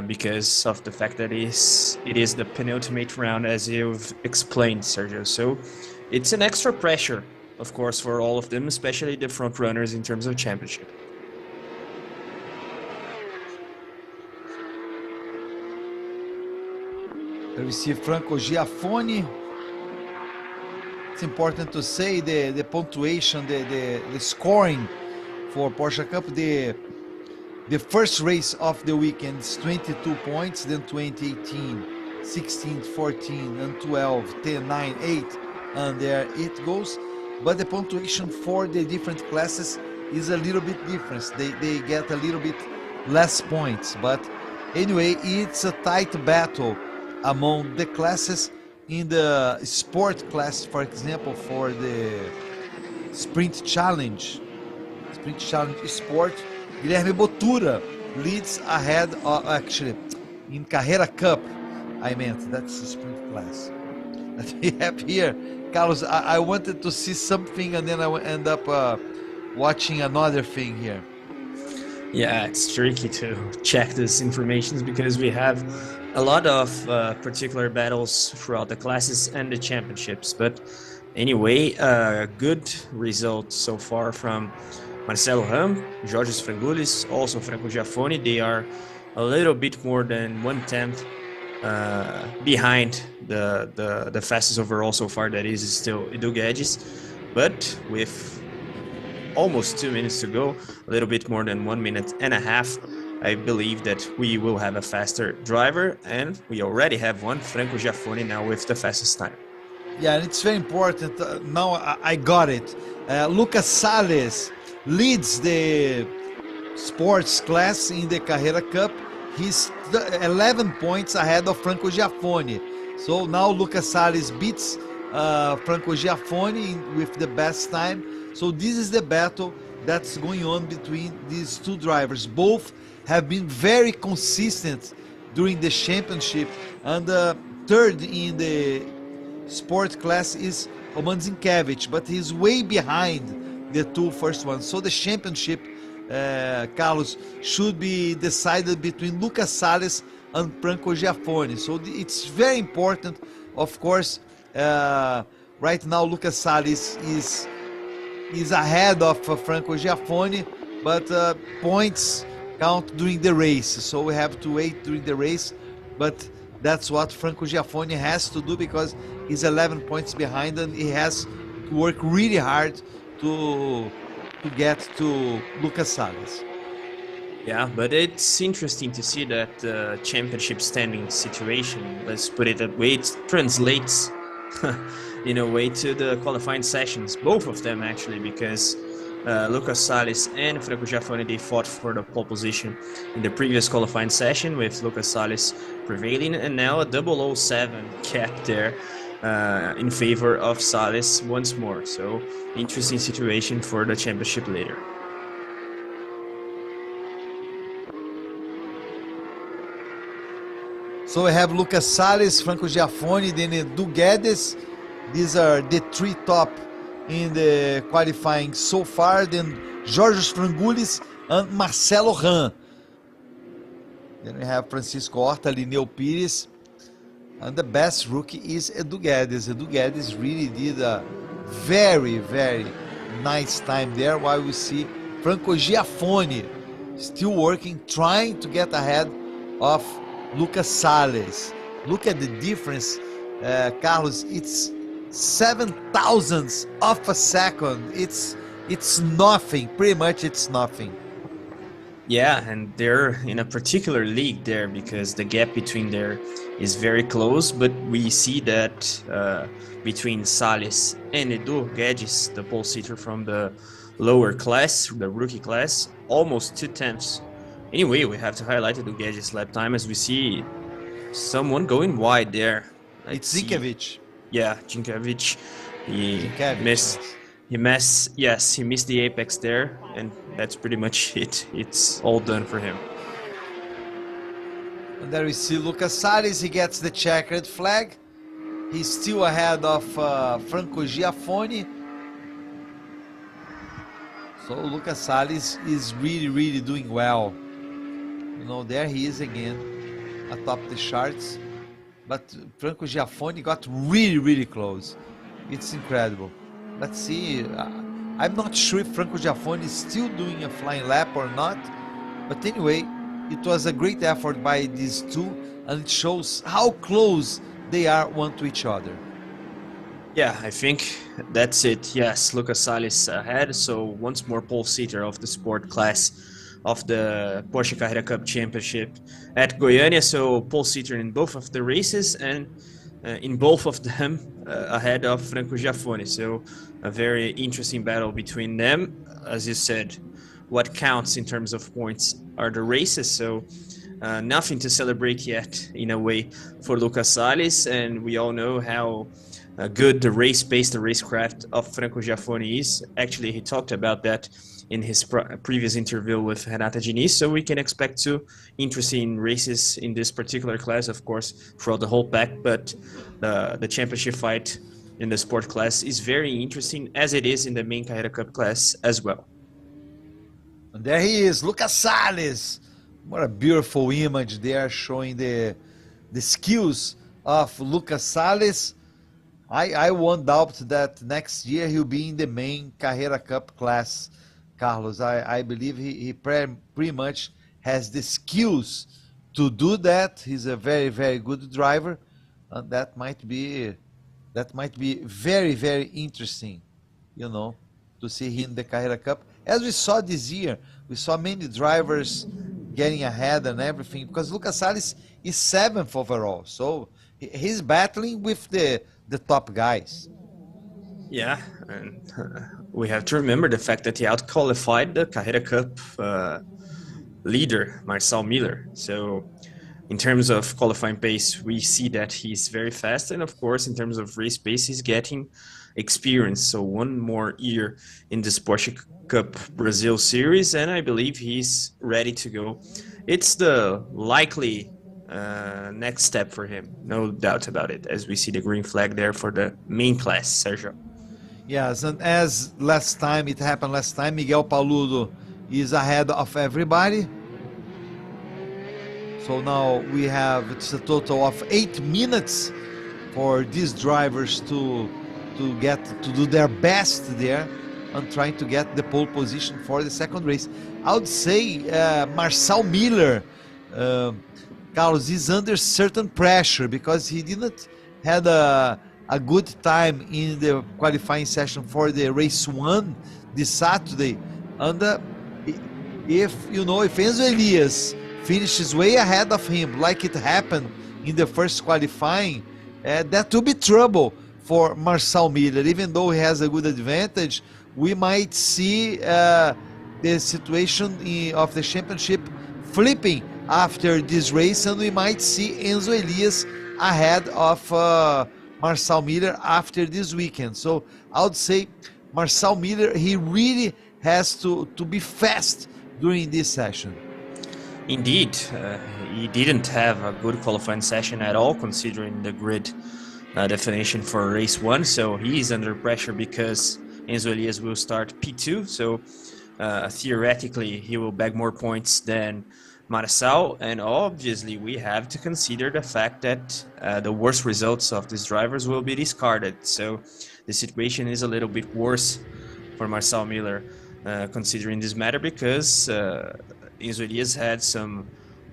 because of the fact that it is the penultimate round, as you've explained, Sergio. So it's an extra pressure, of course, for all of them, especially the front runners in terms of championship. We see Franco Giaffoni. It's important to say the punctuation, the scoring for Porsche Cup. The first race of the weekend is 22 points, then 20, 18, 16, 14, and 12, 10, 9, 8, and there it goes. But the punctuation for the different classes is a little bit different. They get a little bit less points. But anyway, it's a tight battle among the classes. In the sport class, for example, for the Sprint Challenge Sport, Guilherme Bottura leads ahead of, actually, in Carrera Cup, I meant, that's the sprint class that we have here. Carlos, I wanted to see something and then I end up watching another thing here. Yeah, it's tricky to check these informations because we have a lot of particular battles throughout the classes and the championships. But anyway, good results so far from Marcelo Hahn, Jorge Frangulis, also Franco Giaffoni. They are a little bit more than 1/10 behind the fastest overall so far, that is still Edu Guedes, but with almost 2 minutes to go, a little bit more than 1 minute and a half, I believe that we will have a faster driver, and we already have one, Franco Giaffoni, now with the fastest time. Yeah, and it's very important. Now I got it. Lucas Salles leads the sports class in the Carrera Cup. He's 11 points ahead of Franco Giaffoni. So now Lucas Salles beats Franco Giaffoni with the best time. So this is the battle that's going on between these two drivers. Both have been very consistent during the championship, and third in the sport class is Roman Zinkiewicz, but he's way behind the two first ones. So the championship, Carlos, should be decided between Lucas Salles and Franco Giaffoni. So it's very important, of course. Right now Lucas Salles is ahead of Franco Giaffoni, but points count during the race, so we have to wait during the race. But that's what Franco Giaffoni has to do, because he's 11 points behind and he has to work really hard to get to Lucas Salles. Yeah, but it's interesting to see that the championship standing situation, let's put it that way, it translates in a way to the qualifying sessions, both of them actually, because Lucas Salles and Franco Giaffoni, they fought for the pole position in the previous qualifying session, with Lucas Salles prevailing, and now a 007 cap there in favor of Salles once more. So interesting situation for the championship later. So we have Lucas Salles, Franco Giaffoni, then Edu Guedes. These are the three top in the qualifying so far. Then Georgios Frangoulis and Marcelo Ran. Then we have Francisco Horta, Lineu Pires. And the best rookie is Edu Guedes. Edu Guedes really did a very, very nice time there, while we see Franco Giaffoni still working, trying to get ahead of Lucas Salles. Look at the difference, Carlos. It's 0.007 of a second. It's nothing. Pretty much, it's nothing. Yeah, and they're in a particular league there, because the gap between there is very close. But we see that between Salles and Edu Guedes, the pole sitter from the lower class, the rookie class, almost 2/10. Anyway, we have to highlight Edu Guedes' lap time, as we see someone going wide there. It's Zinkiewicz. Yeah, Zinkiewicz. He missed the apex there, and that's pretty much it. It's all done for him. And there we see Lucas Salles. He gets the checkered flag. He's still ahead of Franco Giaffoni. So Lucas Salles is really, really doing well. You know, there he is again, atop the charts. But Franco Giaffoni got really, really close. It's incredible. Let's see. I'm not sure if Franco Giaffoni is still doing a flying lap or not. But anyway, it was a great effort by these two, and it shows how close they are one to each other. Yeah, I think that's it. Yes, Lucas Salles ahead. So once more pole sitter of the sport class of the Porsche Carrera Cup Championship at Goiania. So pole sitter in both of the races, and in both of them ahead of Franco Giaffoni. So a very interesting battle between them. As you said, what counts in terms of points are the races. So nothing to celebrate yet in a way for Lucas Salles, and we all know how good the race pace, the racecraft of Franco Giaffoni is. Actually, he talked about that in his previous interview with Renata Diniz, so we can expect two interesting races in this particular class, of course, throughout the whole pack, but the championship fight in the sport class is very interesting, as it is in the main Carrera Cup class as well. And there he is, Lucas Salles. What a beautiful image there, showing the skills of Lucas Salles. I won't doubt that next year he'll be in the main Carrera Cup class, Carlos. I believe he pretty much has the skills to do that. He's a very, very good driver, and that might be very, very interesting, you know, to see him in the Carrera Cup. As we saw this year, we saw many drivers getting ahead and everything, because Lucas Salles is 7th overall, so he's battling with the top guys. Yeah, and we have to remember the fact that he out-qualified the Carrera Cup leader, Marcel Miller. So in terms of qualifying pace, we see that he's very fast. And of course, in terms of race pace, he's getting experience. So one more year in this Porsche Cup Brazil series, and I believe he's ready to go. It's the likely next step for him, no doubt about it, as we see the green flag there for the main class, Sergio. Yes, and as it happened last time, Miguel Paludu is ahead of everybody. So now we have, it's a total of 8 minutes for these drivers to do their best there and trying to get the pole position for the second race. I would say Marcel Miller, Carlos, is under certain pressure because he didn't had a good time in the qualifying session for the race 1 this Saturday. And if Enzo Elias finishes way ahead of him, like it happened in the first qualifying, that will be trouble for Marcel Miller. Even though he has a good advantage, we might see the situation of the championship flipping after this race, and we might see Enzo Elias ahead of Marcel Miller after this weekend. So I would say Marcel Miller, he really has to be fast during this session. Indeed, he didn't have a good qualifying session at all, considering the grid definition for race 1. So he is under pressure because Enzo Elias will start P2. So theoretically, he will bag more points than Marcel. And obviously, we have to consider the fact that the worst results of these drivers will be discarded. So the situation is a little bit worse for Marcel Miller, considering this matter, because Enzo Elias had some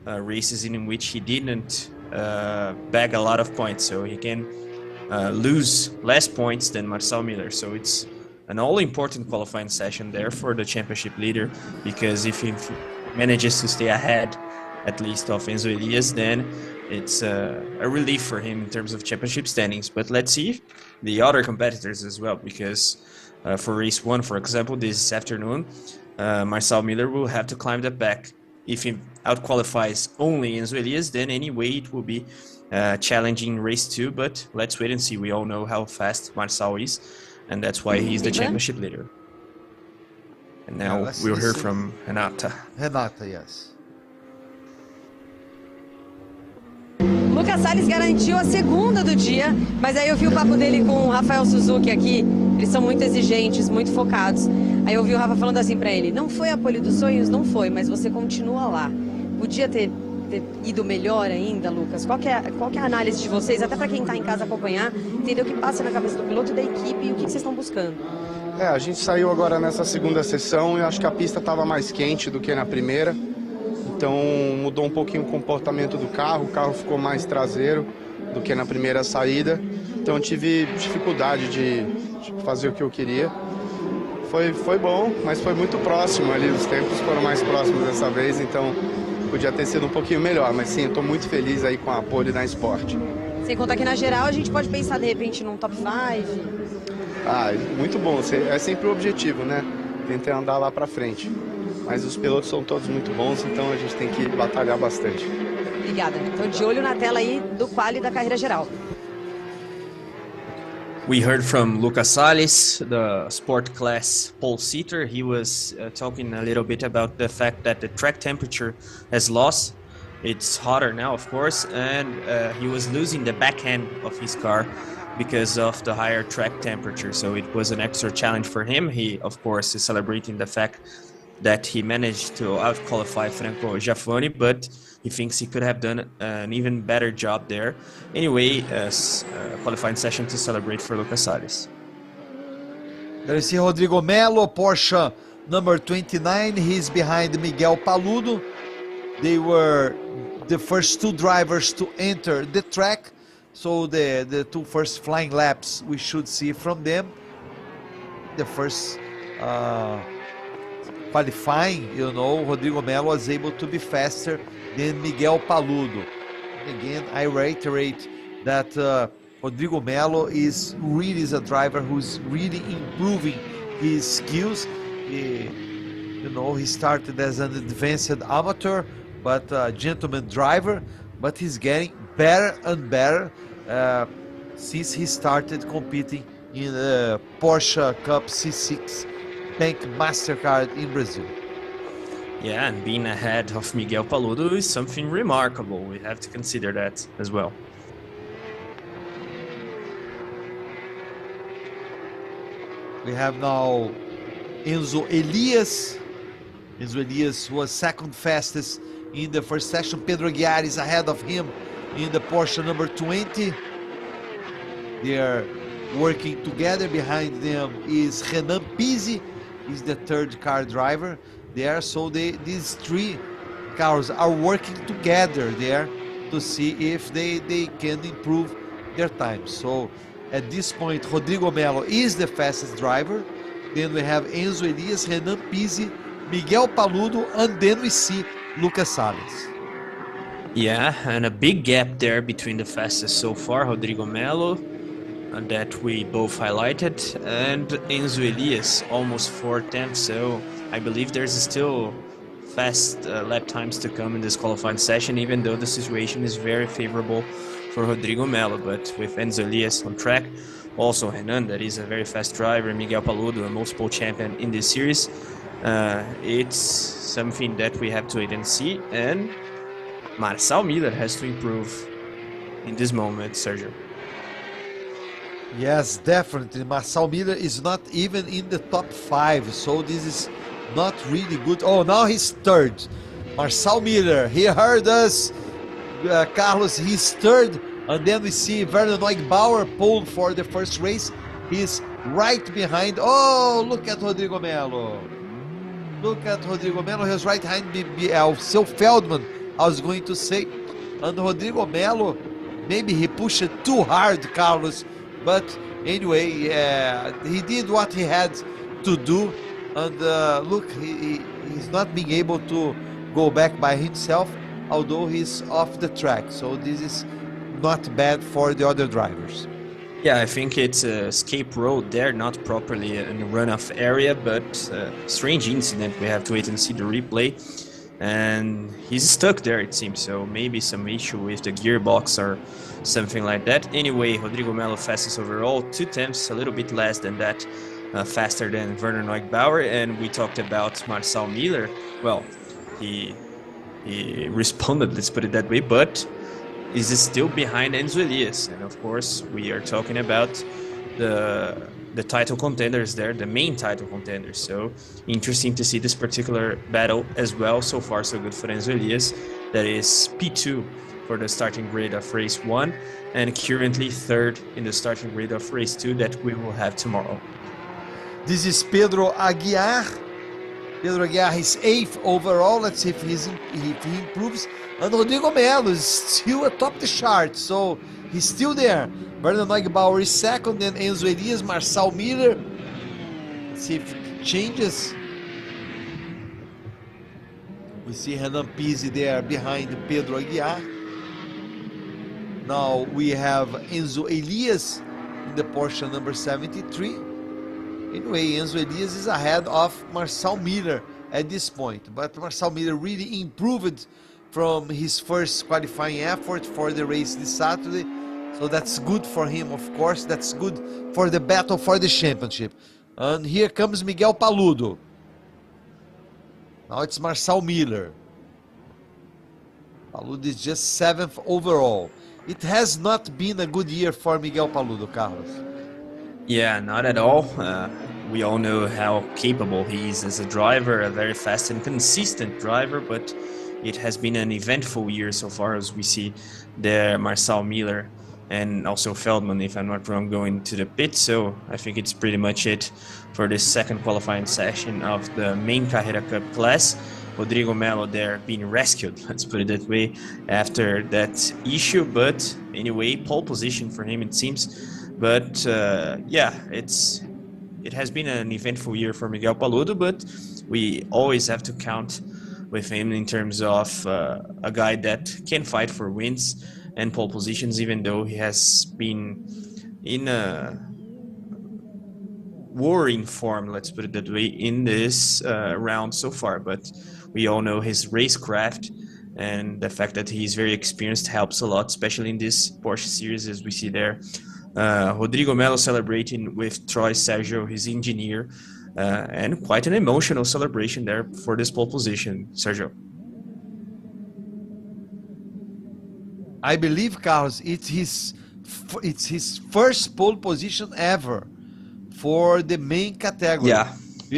races in which he didn't bag a lot of points, so he can lose less points than Marcel Miller. So it's an all-important qualifying session there for the championship leader, because if he manages to stay ahead at least of Enzo Elias, then it's a relief for him in terms of championship standings. But let's see the other competitors as well, because for race 1, for example, this afternoon, Marcel Miller will have to climb the back. If he outqualifies only Enzo Elias, then anyway it will be challenging race 2, but let's wait and see. We all know how fast Marcel is, and that's why he's the championship leader. And now we'll hear from Renata. Renata, yes. Lucas Salles garantiu a segunda do dia, mas aí eu vi o papo dele com o Rafael Suzuki aqui. Eles são muito exigentes, muito focados. Aí eu vi o Rafa falando assim pra ele: não foi a pole dos sonhos? Não foi, mas você continua lá. Podia ter ido melhor ainda, Lucas? Qual que é a análise de vocês, até para quem está em casa acompanhar, entender o que passa na cabeça do piloto e da equipe e o que vocês estão buscando? A gente saiu agora nessa segunda sessão e acho que a pista estava mais quente do que na primeira. Então mudou um pouquinho o comportamento do carro, o carro ficou mais traseiro do que na primeira saída. Então eu tive dificuldade de fazer o que eu queria. Foi bom, mas foi muito próximo ali, os tempos foram mais próximos dessa vez, então podia ter sido um pouquinho melhor. Mas sim, eu estou muito feliz aí com a pole da Sport. Sem contar que na geral a gente pode pensar de repente num top 5. Muito bom, é sempre o objetivo, né? Tentar andar lá para frente. Mas os pilotos são todos muito bons, então a gente tem que batalhar bastante. Obrigada. Então de olho na tela aí do quali da carreira geral. We heard from Lucas Salles, the sport class pole seater. He was talking a little bit about the fact that the track temperature has lost. It's hotter now, of course, and he was losing the back end of his car because of the higher track temperature. So it was an extra challenge for him. He, of course, is celebrating the fact that he managed to out-qualify Franco Giaffoni, but he thinks he could have done an even better job there. Anyway, qualifying session to celebrate for Lucas Salles. There you see Rodrigo Mayo, Porsche number 29. He's behind Miguel Paludu. They were the first two drivers to enter the track. So the two first flying laps we should see from them. The first qualifying, Rodrigo Mayo was able to be faster than Miguel Paludu. Again, I reiterate that Rodrigo Mayo is a driver who's really improving his skills. He started as an advanced amateur, but a gentleman driver, but he's getting better and better since he started competing in the Porsche Cup C6 Bank MasterCard in Brazil. Yeah, and being ahead of Miguel Paludu is something remarkable. We have to consider that as well. We have now Enzo Elias. Enzo Elias was second fastest in the first session. Pedro Aguiar is ahead of him in the Porsche number 20. They are working together. Behind them is Renan Pizzi, is the third car driver there. So these three cars are working together there to see if they can improve their time. So at this point, Rodrigo Mayo is the fastest driver. Then we have Enzo Elias, Renan Pizzi, Miguel Paludu, and then we see Lucas Salles. Yeah, and a big gap there between the fastest so far, Rodrigo Mayo, that we both highlighted, and Enzo Elias, almost 4/10. So I believe there's still fast lap times to come in this qualifying session, even though the situation is very favorable for Rodrigo Mayo. But with Enzo Elias on track, also Renan, that is a very fast driver, Miguel Paludu, a multiple champion in this series, it's something that we have to wait and see. And Marçal Miller has to improve in this moment, Sergio. Yes, definitely. Marçal Miller is not even in the top 5, so this is not really good. Oh, now he's third. Marçal Miller, he heard us. Carlos, he's third. And then we see Werner Neugebauer pole for the first race. He's right behind. Oh, look at Rodrigo Mayo. Look at Rodrigo Mayo. He's right behind Seu Feldman, I was going to say. And Rodrigo Mayo, maybe he pushed it too hard, Carlos. But anyway, he did what he had to do. And look, he's not being able to go back by himself, although he's off the track. So this is not bad for the other drivers. Yeah, I think it's a escape road there, not properly in a runoff area, but strange incident. We have to wait and see the replay. And he's stuck there, it seems. So maybe some issue with the gearbox or something like that. Anyway, Rodrigo Mayo fastest overall, 2/10, a little bit less than that, faster than Werner Neugebauer. And we talked about Marçal Miller. Well, he responded, let's put it that way, but is still behind Enzo Elias. And of course, we are talking about the title contenders there, the main title contenders. So interesting to see this particular battle as well. So far, so good for Enzo Elias. That is P2 for the starting grid of race 1, and currently third in the starting grid of race 2 that we will have tomorrow. This is Pedro Aguiar. Pedro Aguiar is 8th overall. Let's see if he improves. And Rodrigo Mayo is still atop the chart, so he's still there. Werner Neugebauer is second, then Enzo Elias, Marçal Miller. Let's see if it changes. We see Renan Pizzi there behind Pedro Aguiar. Now we have Enzo Elias in the Porsche number 73. Anyway, Enzo Elias is ahead of Marçal Miller at this point, but Marçal Miller really improved from his first qualifying effort for the race this Saturday. So that's good for him, of course. That's good for the battle for the championship. And here comes Miguel Paludu. Now it's Marçal Miller. Paludu is just 7th overall. It has not been a good year for Miguel Paludu, Carlos. Yeah, not at all. We all know how capable he is as a driver, a very fast and consistent driver, but it has been an eventful year so far, as we see there Marçal Miller and also Feldman, if I'm not wrong, going to the pit. So I think it's pretty much it for this second qualifying session of the main Carrera Cup class. Rodrigo Mayo there being rescued, let's put it that way, after that issue. But anyway, pole position for him, it seems. But yeah, it has been an eventful year for Miguel Paludu, but we always have to count with him in terms of a guy that can fight for wins and pole positions, even though he has been in a warring form, let's put it that way, in this round so far. But we all know his racecraft, and the fact that he's very experienced helps a lot, especially in this Porsche series, as we see there. Rodrigo Mayo celebrating with Troy Sergio, his engineer, and quite an emotional celebration there for this pole position, Sergio. I believe, Carlos, it's his first pole position ever for the main category. Yeah.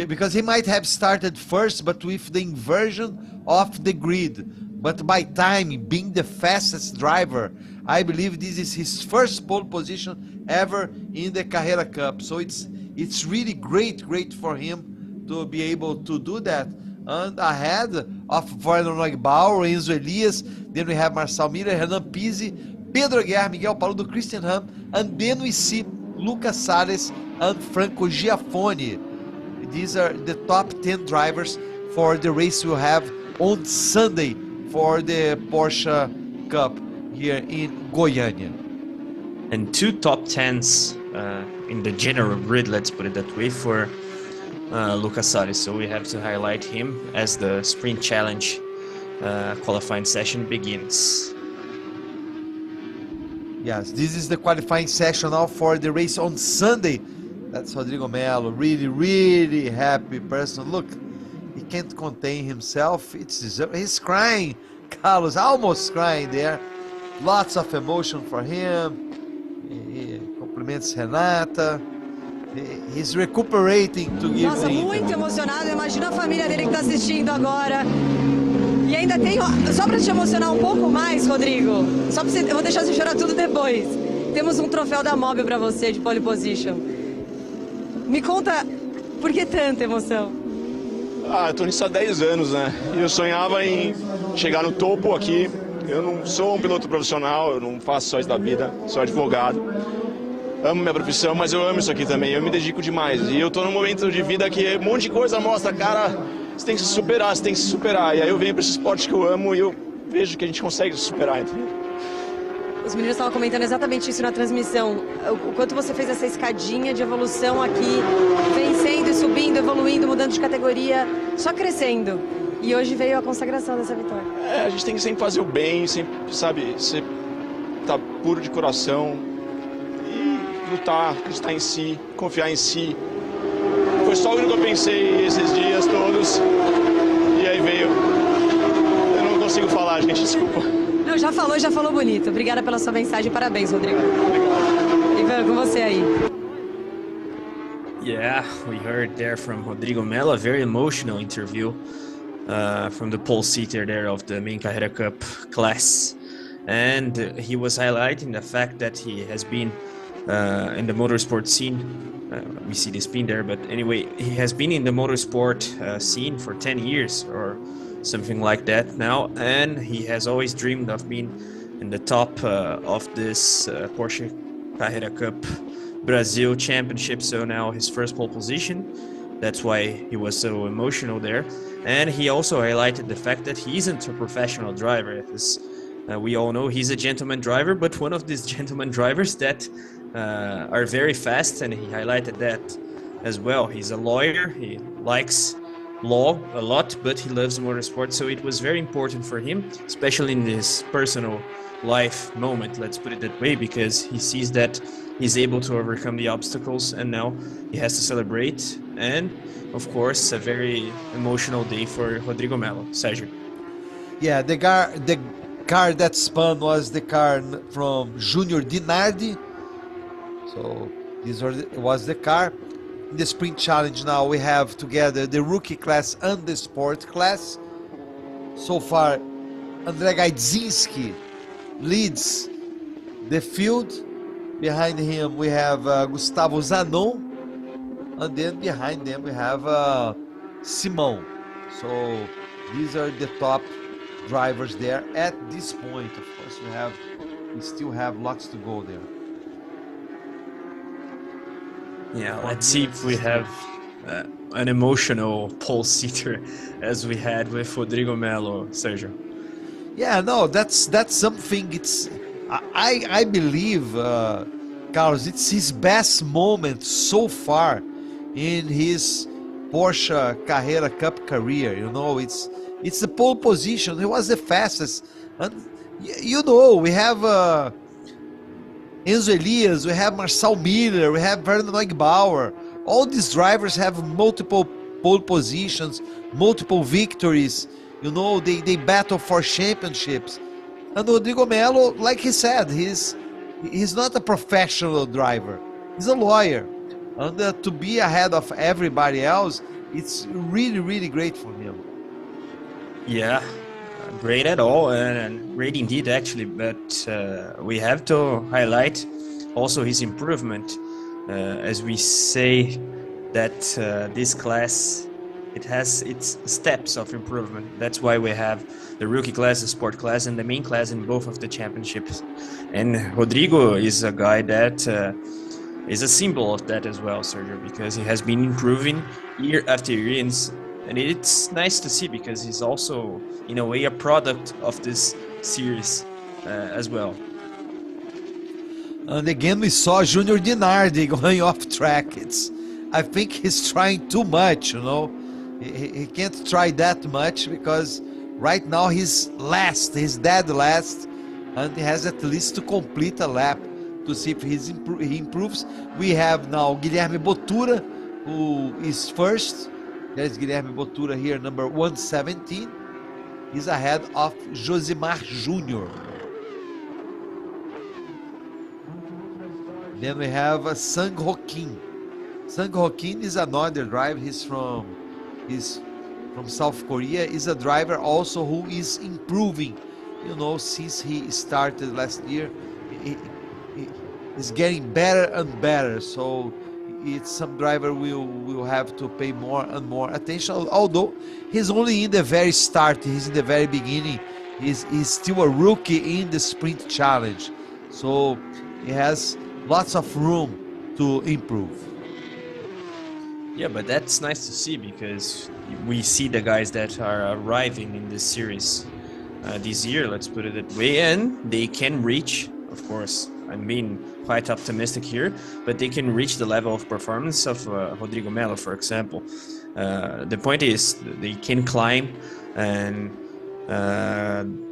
Because he might have started first, but with the inversion of the grid. But by time, being the fastest driver, I believe this is his first pole position ever in the Carrera Cup. So it's really great for him to be able to do that. And ahead of Werner Neugbauer, Enzo Elias, then we have Marcel Miller, Hernan Pizzi, Pedro Guerra, Miguel Paludo, Christian Ham, and then we see Lucas Salles and Franco Giaffoni. These are the top 10 drivers for the race we'll have on Sunday for the Porsche Cup here in Goiania. And 2 top 10s in the general grid, let's put it that way, for Lucas Salles. So we have to highlight him as the Sprint Challenge qualifying session begins. Yes, this is the qualifying session now for the race on Sunday. That's Rodrigo Mayo, really happy person. Look, he can't contain himself. He's crying, Carlos, almost crying there. Lots of emotion for him. He compliments Renata. He's recuperating to give. Nossa, muito emocionado. Imagina a família dele que está assistindo agora. E ainda tem, só para te emocionar um pouco mais, Rodrigo, só pra você, eu vou deixar você chorar tudo depois. Temos um troféu da Mobil para você de pole position. Me conta, por que tanta emoção? Eu tô nisso há 10 anos, né? E eu sonhava em chegar no topo aqui. Eu não sou um piloto profissional, eu não faço só isso da vida, sou advogado. Amo minha profissão, mas eu amo isso aqui também, eu me dedico demais. E eu tô num momento de vida que um monte de coisa mostra, cara, você tem que se superar, você tem que se superar. E aí eu venho pra esse esporte que eu amo e eu vejo que a gente consegue se superar, entendeu? Os meninos estavam comentando exatamente isso na transmissão. O quanto você fez essa escadinha de evolução aqui, vencendo e subindo, evoluindo, mudando de categoria, só crescendo. E hoje veio a consagração dessa vitória. A gente tem que sempre fazer o bem, sempre, sabe, ser tá puro de coração e lutar, acreditar em si, confiar em si. Foi só o que eu pensei esses dias todos e aí veio. Eu não consigo falar, gente, desculpa. Não, já falou bonito. Obrigada pela sua mensagem, parabéns, Rodrigo. Obrigado. Ivan, com você aí. Yeah, we heard there from Rodrigo Mayo, a very emotional interview from the pole seater there of the main Carrera Cup class. And he was highlighting the fact that he has been in the motorsport scene. We see the spin there, but anyway, he has been in the motorsport scene for 10 years or something like that now, and he has always dreamed of being in the top of this Porsche Carrera Cup Brasil championship. So now his first pole position, that's why he was so emotional there. And he also highlighted the fact that he isn't a professional driver. As we all know, he's a gentleman driver, but one of these gentleman drivers that are very fast, and he highlighted that as well. He's a lawyer, he likes law a lot, but he loves motorsport, so it was very important for him, especially in this personal life moment, let's put it that way, because he sees that he's able to overcome the obstacles, and now he has to celebrate. And of course, a very emotional day for Rodrigo Mayo. Sergio. Yeah, the car that spun was the car from Junior Dinardi. So this was the car. In the Sprint Challenge now we have together the rookie class and the sport class. So far, André Gaidzinski leads the field. Behind him we have Gustavo Zanon. And then behind them we have Simão. So These are the top drivers there at this point. Of course, we still have lots to go there. Yeah, let's see if we have an emotional pole sitter as we had with Rodrigo Mayo, Sergio. Yeah, no, that's something. I believe, Carlos, it's his best moment so far in his Porsche Carrera Cup career. You know, it's the pole position. He was the fastest, and you know, we have Enzo Elias, we have Marcel Miller, we have Werner Neugebauer. All these drivers have multiple pole positions, multiple victories. You know, they battle for championships. And Rodrigo Mayo, like he said, he's not a professional driver. He's a lawyer. And to be ahead of everybody else, it's really, really great for him. Yeah, great at all, and great indeed, actually. But we have to highlight also his improvement. As we say that this class, it has its steps of improvement. That's why we have the rookie class, the sport class, and the main class in both of the championships. And Rodrigo is a guy that is a symbol of that as well, Sergio, because he has been improving year after year. And it's nice to see because he's also, in a way, a product of this series as well. And again, we saw Junior Dinardi going off track. I think he's trying too much, you know. He can't try that much because right now he's dead last, and he has at least to complete a lap to see if he improves. We have now Guilherme Bottura, who is first. There's Guilherme Bottura here, number 117. He's ahead of Josimar Júnior. Then we have Sang Ho-Kim. Sang Ho-Kim is another driver. He's from South Korea. He's a driver also who is improving. You know, since he started last year, he's getting better and better. So it's some driver will have to pay more and more attention. Although he's only in the very start, he's in the very beginning. He's still a rookie in the sprint challenge. So he has lots of room to improve. Yeah, but that's nice to see because we see the guys that are arriving in this series this year, let's put it that way, and they can reach, of course, I'm being quite optimistic here, but they can reach the level of performance of Rodrigo Mayo, for example. The point is they can climb and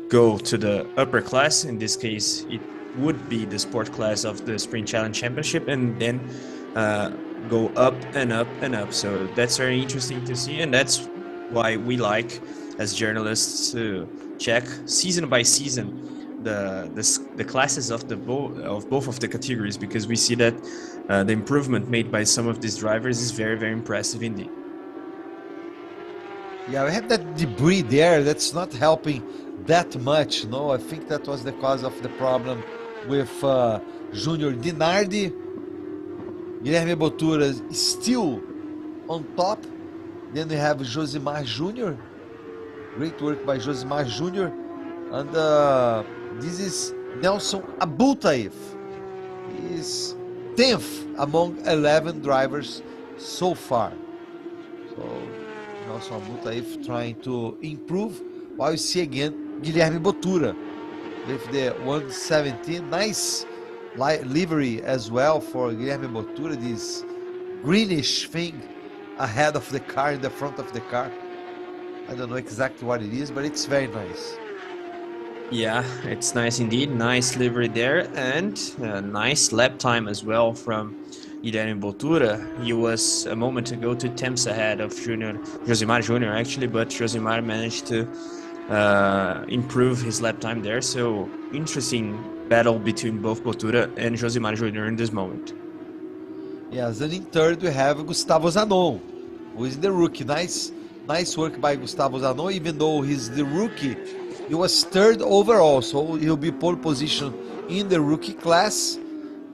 go to the upper class. In this case, it would be the sport class of the Sprint Challenge Championship, and then go up and up and up. So that's very interesting to see, and that's why we like, as journalists, to check season by season the classes of both of the categories, because we see that the improvement made by some of these drivers is very, very impressive indeed. Yeah, we have that debris there that's not helping that much. No, I think that was the cause of the problem with Junior Dinardi. Guilherme Bottura is still on top. Then we have Josimar Júnior. Great work by Josimar Júnior. And this is Nelson Abultaif. He's 10th among 11 drivers so far. So Nelson Abultaif trying to improve. While you see again Guilherme Bottura with the 117. Nice livery as well for Guilherme Bottura, this greenish thing ahead of the car, in the front of the car. I don't know exactly what it is, but it's very nice. Yeah, it's nice indeed. Nice livery there, and nice lap time as well from Guilherme Bottura. He was a moment ago 2 tenths ahead of Josimar Júnior actually, but Josimar managed to improve his lap time there. So interesting battle between both Bottura and Josimar Júnior in this moment. Yes, and in third we have Gustavo Zanon, who is the rookie. Nice work by Gustavo Zanon. Even though he's the rookie, he was third overall, so he'll be pole position in the rookie class,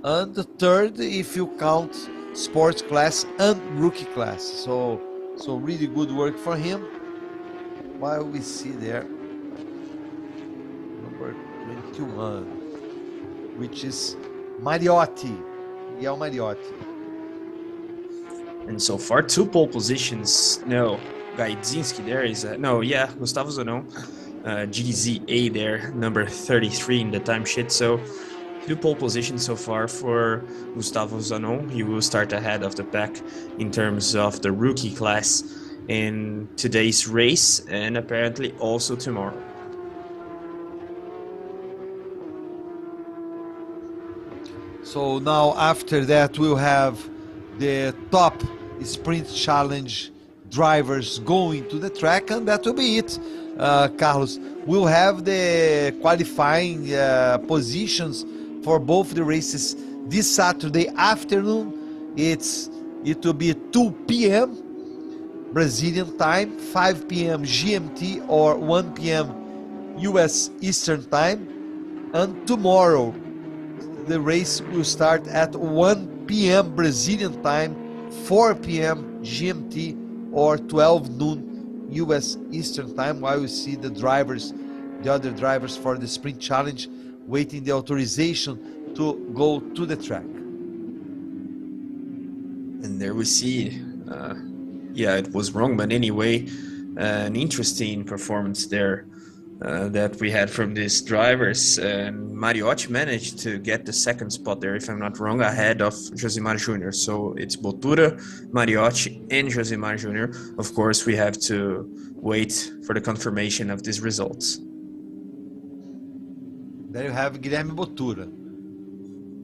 and third if you count sports class and rookie class. So really good work for him. while we see there number 21, which is Mariotti, Miguel Mariotti. And so far, 2 pole positions. No, Gaidzinski there is Gustavo Zanon, GZA there, number 33 in the timesheet. So 2 pole positions so far for Gustavo Zanon. He will start ahead of the pack in terms of the rookie class in today's race, and apparently also tomorrow. So now after that we'll have the top sprint challenge drivers going to the track, and that will be it. Carlos, we'll have the qualifying positions for both the races this Saturday afternoon. It will be 2 p.m. Brazilian time, 5 p.m. GMT or 1 p.m. US Eastern time, and tomorrow the race will start at 1 p.m. Brazilian time, 4 p.m. GMT or 12 noon US Eastern time, while we see the other drivers for the sprint challenge waiting the authorization to go to the track. And there we see, it was wrong, but anyway, an interesting performance there that we had from these drivers. And Mariotti managed to get the 2nd spot there, if I'm not wrong, ahead of Josimar Jr. So it's Botura, Mariotti, and Josimar Jr. Of course, we have to wait for the confirmation of these results. There you have Guilherme Botura.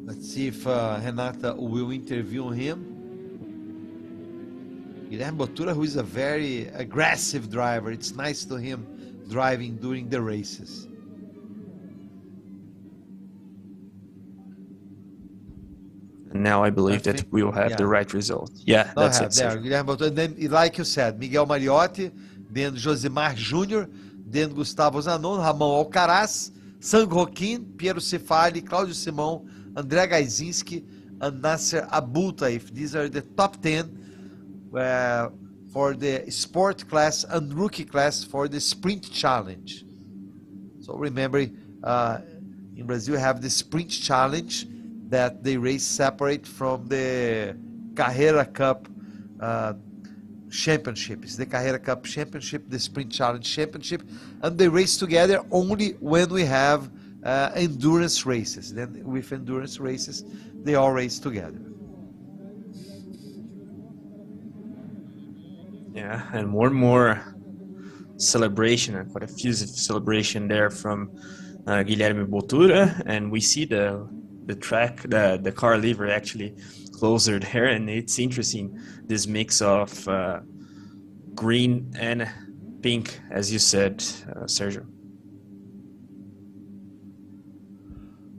Let's see if Renata will interview him. Guilherme Botura, who is a very aggressive driver. It's nice to him driving during the races. And now I believe that we will have the right result. Yeah, that's it. There, Guilherme Botura. And then, like you said, Miguel Mariotti, then Josimar Jr., then Gustavo Zanon, Ramon Alcaraz, Sang Joaquim, Piero Cefali, Claudio Simão, André Gaidzinski, and Nasser Abultaif. These are the top 10 for the sport class and rookie class for the sprint challenge. So remember, in Brazil we have the sprint challenge that they race separate from the Carrera Cup championship. It's the Carrera Cup championship, the sprint challenge championship, and they race together only when we have endurance races. Then with endurance races, they all race together. Yeah, and more celebration, and quite a effusive celebration there from Guilherme Botura, and we see the track, the car livery actually closer there, and it's interesting, this mix of green and pink, as you said, Sergio.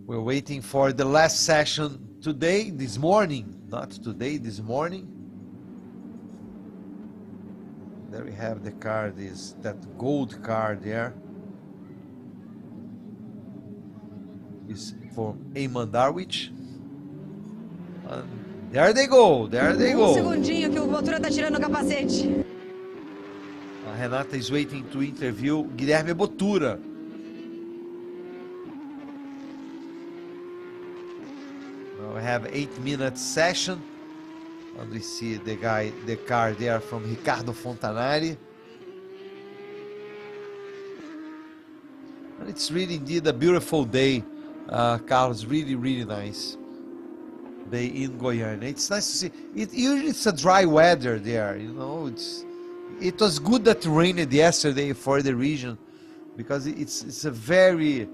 We're waiting for the last session this morning. There we have the car, that gold car there. Is for Eamon Darwich. And there they go. Segundinho que o Botura tá tirando o capacete. Renata is waiting to interview Guilherme Botura. Now we have 8-minute session. And we see the car there from Ricardo Fontanari. And it's really indeed a beautiful day, Carlos, really, really nice day in Goiania. It's nice to see. Usually it's a dry weather there, you know. It was good that it rained yesterday for the region, because it's a very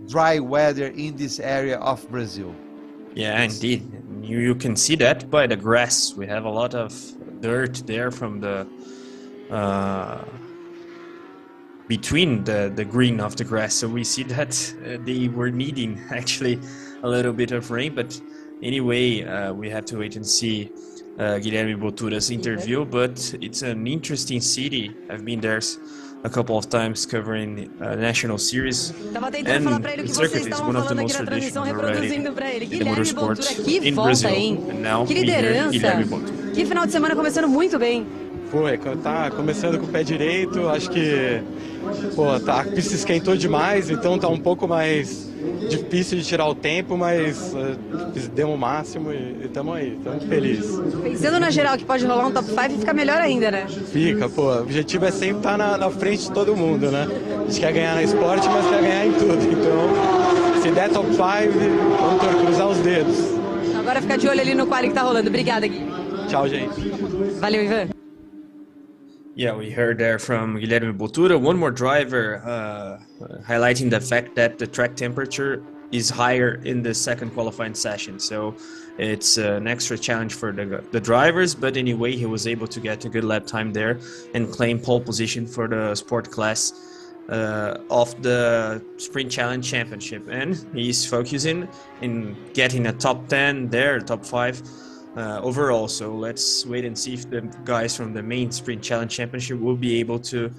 dry weather in this area of Brazil. Yeah, indeed. You can see that by the grass. We have a lot of dirt there from the between the green of the grass. So we see that they were needing actually a little bit of rain. But anyway, we have to wait and see Guilherme Botura's interview. But it's an interesting city. I've been there a couple of times covering National Series, and the circuit is one of the most traditional already in the motorsport in Brazil. And now we hear Guilherme Botura. Que final de semana começando muito bem. Foi, tá começando com o pé direito, acho que a pista esquentou demais, então tá um pouco mais difícil de tirar o tempo, mas demos o máximo e estamos aí, estamos felizes. Pensando na geral que pode rolar um top 5, fica melhor ainda, né? Fica, o objetivo é sempre estar na frente de todo mundo, né? A gente quer ganhar no esporte, mas quer ganhar em tudo, então se der top 5, vamos cruzar os dedos. Agora fica de olho ali no quali que tá rolando. Obrigada, Gui. Tchau, gente. Valeu, Ivan. Yeah, we heard there from Guilherme Botura, one more driver, highlighting the fact that the track temperature is higher in the second qualifying session. So it's an extra challenge for the drivers, but anyway, he was able to get a good lap time there and claim pole position for the sport class of the Sprint Challenge Championship. And he's focusing in getting a top 10 there, top 5. Overall, so let's wait and see if the guys from the main Sprint Challenge Championship will be able to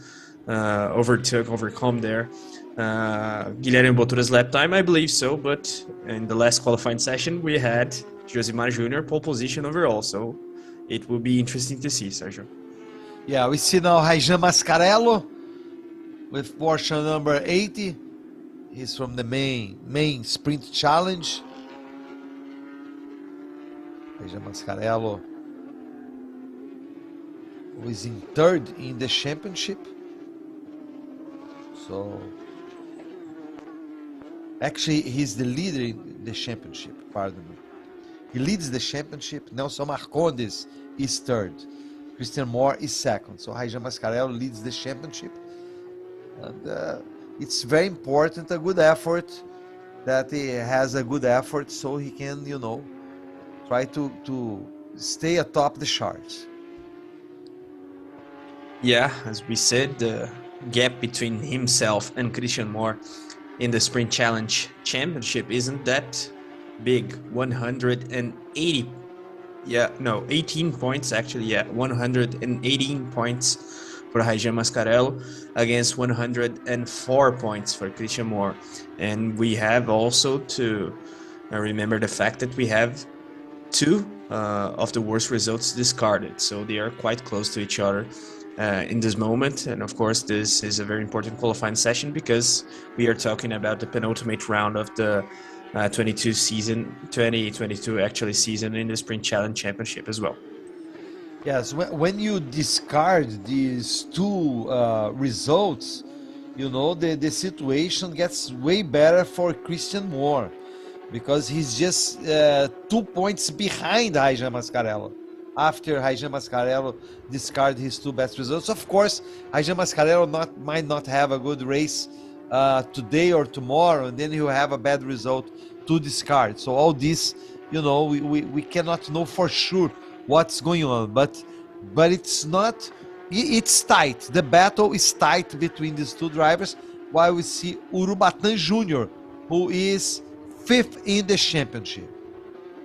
overcome their Guilherme Botura's lap time. I believe so, but in the last qualifying session we had Josimar Jr. pole position overall, so it will be interesting to see, Sergio. Yeah, we see now Raijan Mascarello with Porsche number 80. He's from the main Sprint Challenge. Raijan Mascarello, who is in third in the championship. So, actually, he's the leader in the championship, pardon me. He leads the championship. Nelson Marcondes is third. Christian Moore is second. So, Raijan Mascarello leads the championship. And it's very important, a good effort, that he has a good effort so he can, try to stay atop the charts. Yeah, as we said, the gap between himself and Christian Moore in the Sprint Challenge Championship isn't that big. 18 points actually. 118 points for Raijan Mascarello against 104 points for Christian Moore. And we have also to remember the fact that we have two of the worst results discarded, so they are quite close to each other in this moment. And of course, this is a very important qualifying session because we are talking about the penultimate round of the 2022 actually season in the Sprint Challenge Championship as well. Yes, when you discard these two results, the situation gets way better for Christian Moore, because he's just 2 points behind Raijan Mascarello. After Raijan Mascarello discarded his two best results, of course, Raijan Mascarello might not have a good race today or tomorrow, and then he'll have a bad result to discard. So all this, we cannot know for sure what's going on, but it's not. It's tight. The battle is tight between these two drivers. While we see Urubatan Jr., who is 5th in the championship.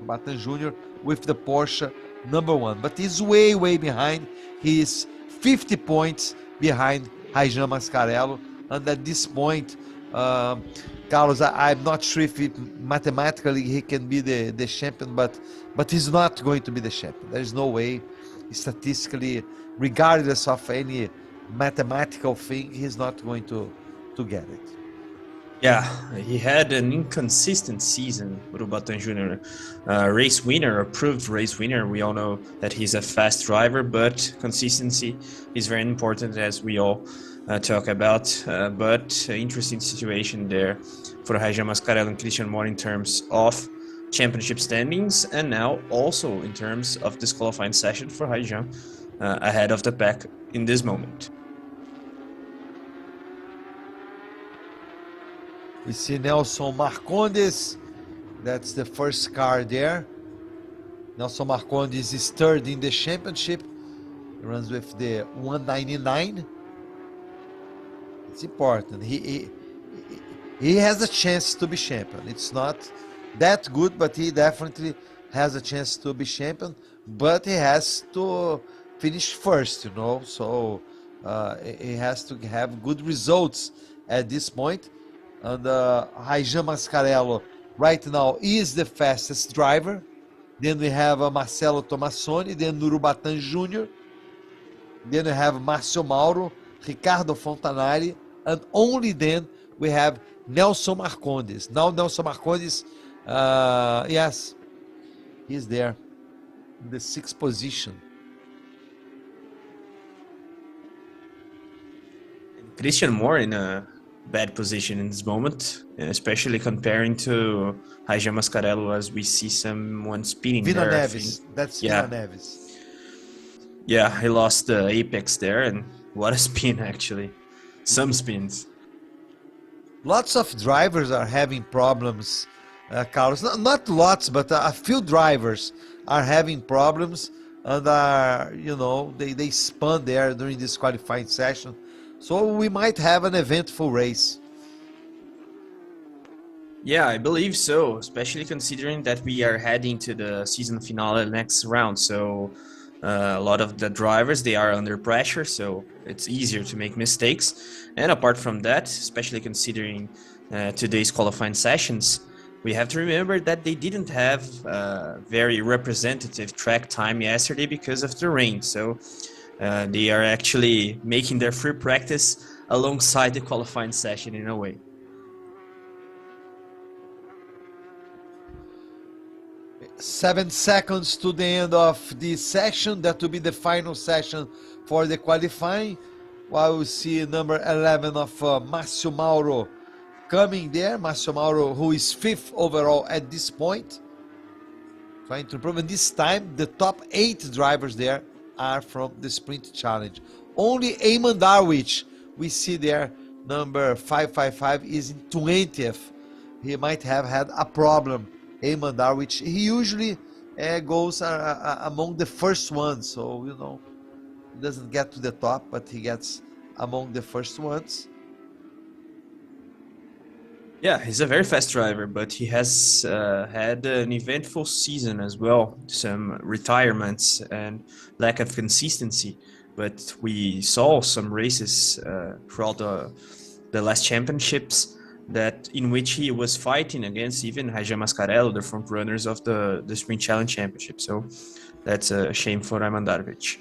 Urubatan Jr. with the Porsche number 1, but he's way behind. He is 50 points behind Raijan Mascarello, and at this point, Carlos, I'm not sure if mathematically he can be the champion, but he's not going to be the champion. There is no way, statistically, regardless of any mathematical thing, he's not going to get it. Yeah, he had an inconsistent season, Urubatan Jr. Race winner, approved race winner. We all know that he's a fast driver, but consistency is very important, as we all talk about. But interesting situation there for Raijan Mascarello and Christian Moore in terms of championship standings, and now also in terms of disqualifying session for Raijan ahead of the pack in this moment. We see Nelson Marcondes. That's the first car there. Nelson Marcondes is third in the championship. He runs with the 199. It's important. He has a chance to be champion. It's not that good, but he definitely has a chance to be champion. But he has to finish first, So he has to have good results at this point. And Raijan Mascarello right now is the fastest driver. Then we have Marcelo Tomassoni, then Urubatan Jr. Then we have Márcio Mauro, Ricardo Fontanari, and only then we have Nelson Marcondes. Now Nelson Marcondes, yes, he's there in the 6th position. Christian Moore in a bad position in this moment, especially comparing to Raja Mascarello, as we see someone speeding Vina there. Neves, that's Vina Neves. Yeah, he lost the apex there, and what a spin actually. Some spins. Lots of drivers are having problems, Carlos. Not lots, but a few drivers are having problems and are, they spun there during this qualifying session. So we might have an eventful race. Yeah, I believe so, especially considering that we are heading to the season finale next round. So a lot of the drivers, they are under pressure, so it's easier to make mistakes. And apart from that, especially considering today's qualifying sessions, we have to remember that they didn't have very representative track time yesterday because of the rain. So they are actually making their free practice alongside the qualifying session in a way. Seven seconds to the end of the session. That will be the final session for the qualifying. While we see number 11 of Márcio Mauro coming there. Márcio Mauro, who is 5th overall at this point, trying to improve. And this time, the top 8 drivers there are from the Sprint Challenge. Only Eamon Darwich, we see there, number 555, is in 20th. He might have had a problem. Eamon Darwich, he usually goes among the first ones, so he doesn't get to the top, but he gets among the first ones. Yeah, he's a very fast driver, but he has had an eventful season as well. Some retirements and lack of consistency. But we saw some races throughout the last championships in which he was fighting against even Raja Mascarello, the front runners of the Sprint Challenge Championship. So that's a shame for Eamon Darwich.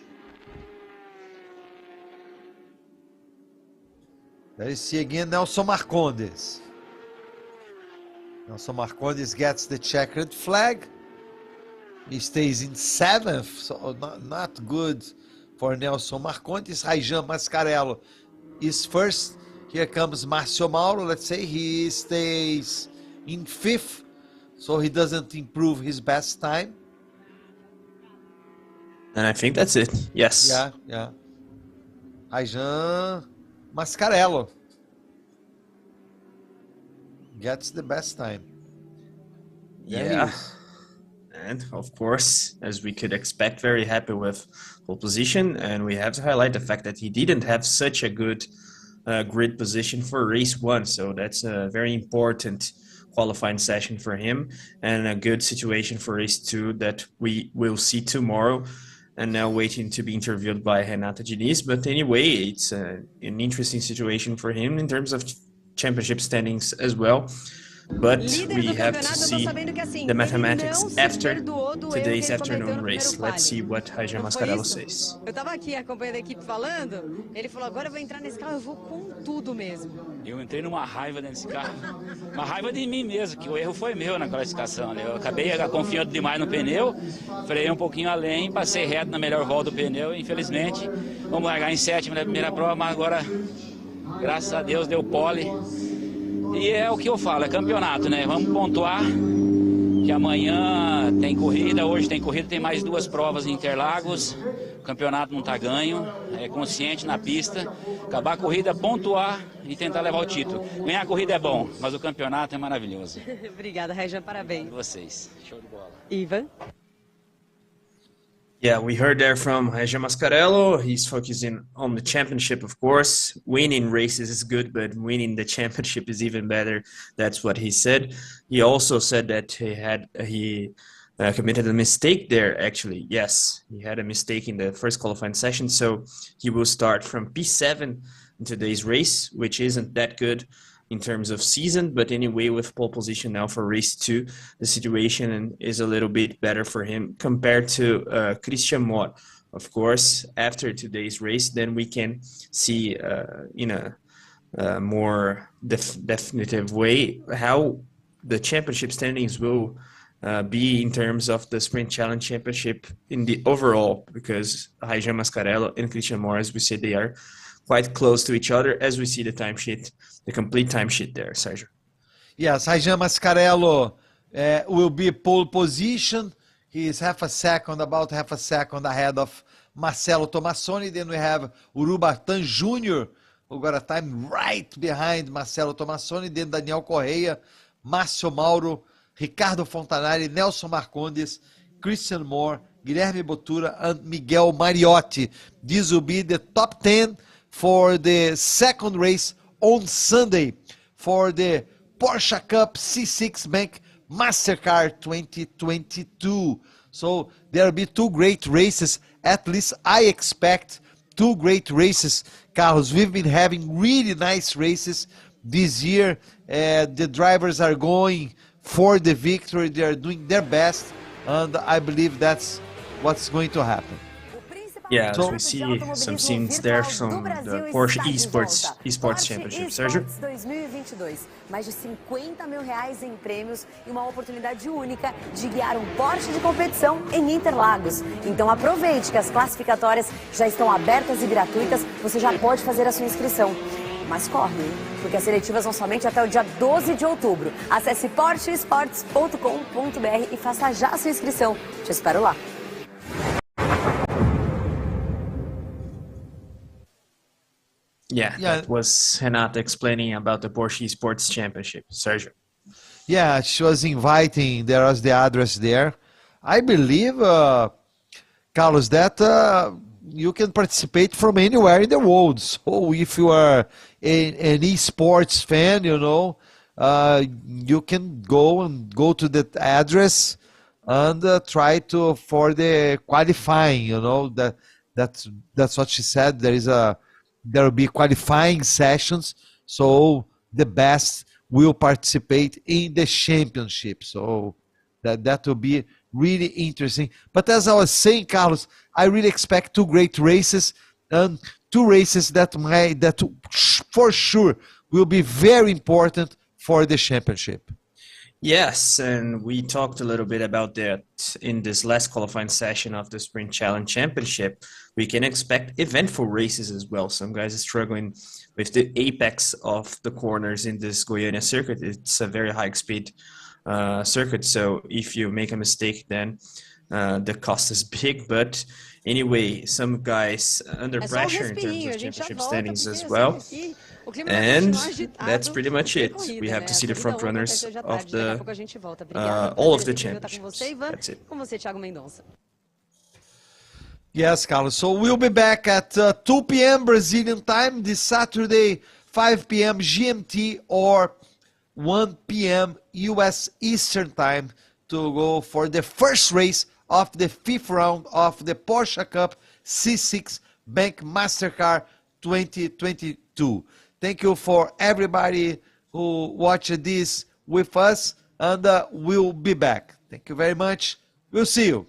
There you see again Nelson Marcondes. Nelson Marcondes gets the checkered flag. He stays in 7th, so not good for Nelson Marcondes. Raja Mascarello is 1st. Here comes Márcio Mauro. Let's say he stays in 5th, so he doesn't improve his best time. And I think that's it. Yes. Yeah. Raja Mascarello gets the best time. Yeah. And of course, as we could expect, very happy with pole position. And we have to highlight the fact that he didn't have such a good grid position for race 1. So that's a very important qualifying session for him and a good situation for race 2 that we will see tomorrow. And now waiting to be interviewed by Renata Diniz. But anyway, it's an interesting situation for him in terms of championship standings as well. But we have to see the mathematics after today's afternoon race. Let's see what Raja Mascarello says. Eu tava aqui acompanhando a equipe falando, ele falou, agora eu vou entrar nesse carro, eu vou com tudo mesmo. Eu entrei numa raiva nesse carro, uma raiva de mim mesmo, que o erro foi meu na classificação, né? Eu acabei confiando demais no pneu, freiei um pouquinho além, passei reto na melhor volta do pneu, infelizmente, vamos largar em 7º na primeira prova, mas agora, graças a Deus, deu pole. E é o que eu falo, é campeonato, né? Vamos pontuar, que amanhã tem corrida, hoje tem corrida, tem mais 2 provas em Interlagos. O campeonato não tá ganho, é consciente na pista. Acabar a corrida, pontuar e tentar levar o título. Ganhar a corrida é bom, mas o campeonato é maravilhoso. Obrigada, Regia, parabéns. Vocês, show de bola. Ivan? Yeah, we heard there from Raja Mascarello. He's focusing on the championship, of course. Winning races is good, but winning the championship is even better. That's what he said. He also said that he committed a mistake there, actually. Yes, he had a mistake in the first qualifying session. So he will start from P7 in today's race, which isn't that good in terms of season, but anyway, with pole position now for race 2, the situation is a little bit better for him compared to Christian Moore of course, after today's race, then we can see in a more definitive way how the championship standings will be in terms of the Sprint Challenge Championship in the overall, because Raijan Mascarello and Christian Moore, we say they are quite close to each other as we see the timesheet, the complete timesheet there, Sergio. Yes, Raijan Mascarello will be pole position. He is about half a second ahead of Marcelo Tomassoni. Then we have Urubatán Jr., who got a time right behind Marcelo Tomassoni. Then Daniel Correia, Márcio Mauro, Ricardo Fontanari, Nelson Marcondes, Christian Moore, Guilherme Botura, and Miguel Mariotti. This will be the top 10 for the second race on Sunday for the Porsche Cup C6 Bank Mastercard 2022. So there will be two great races. At least I expect two great races, Carlos. We've been having really nice races this year. The drivers are going for the victory. They are doing their best, and I believe that's what's going to happen. Yeah, so we see some scenes there from the Porsche Esports Championship. Sergio? 2022. Mais de R$50 mil em prêmios e uma oportunidade única de guiar um Porsche de competição em Interlagos. Então aproveite que as classificatórias já estão abertas e gratuitas. Você já pode fazer a sua inscrição. Mas corre, porque as seletivas vão somente até o dia 12 de outubro. Acesse porscheesports.com.br e faça já a sua inscrição. Te espero lá. Yeah, that was Renata explaining about the Porsche Esports Championship. Sergio. Yeah, she was inviting, there was the address there. I believe, Carlos, that you can participate from anywhere in the world. So if you are an esports fan, you can go to that address and try for the qualifying. That's what she said. There will be qualifying sessions, so the best will participate in the championship. So that will be really interesting. But as I was saying, Carlos, I really expect two great races, and two races that for sure will be very important for the championship. Yes, and we talked a little bit about that in this last qualifying session of the Sprint Challenge Championship. We can expect eventful races as well. Some guys are struggling with the apex of the corners in this Goiania circuit. It's a very high speed circuit, so if you make a mistake, then the cost is big. But anyway, some guys under pressure in terms of championship standings as well. And that's pretty much it. We have to see the front runners of all of the championships. That's it. Yes, Carlos. So we'll be back at 2 p.m. Brazilian time this Saturday, 5 p.m. GMT or 1 p.m. US Eastern time to go for the first race of the fifth round of the Porsche Cup C6 Bank Mastercard 2022. Thank you for everybody who watched this with us, and we'll be back. Thank you very much. We'll see you.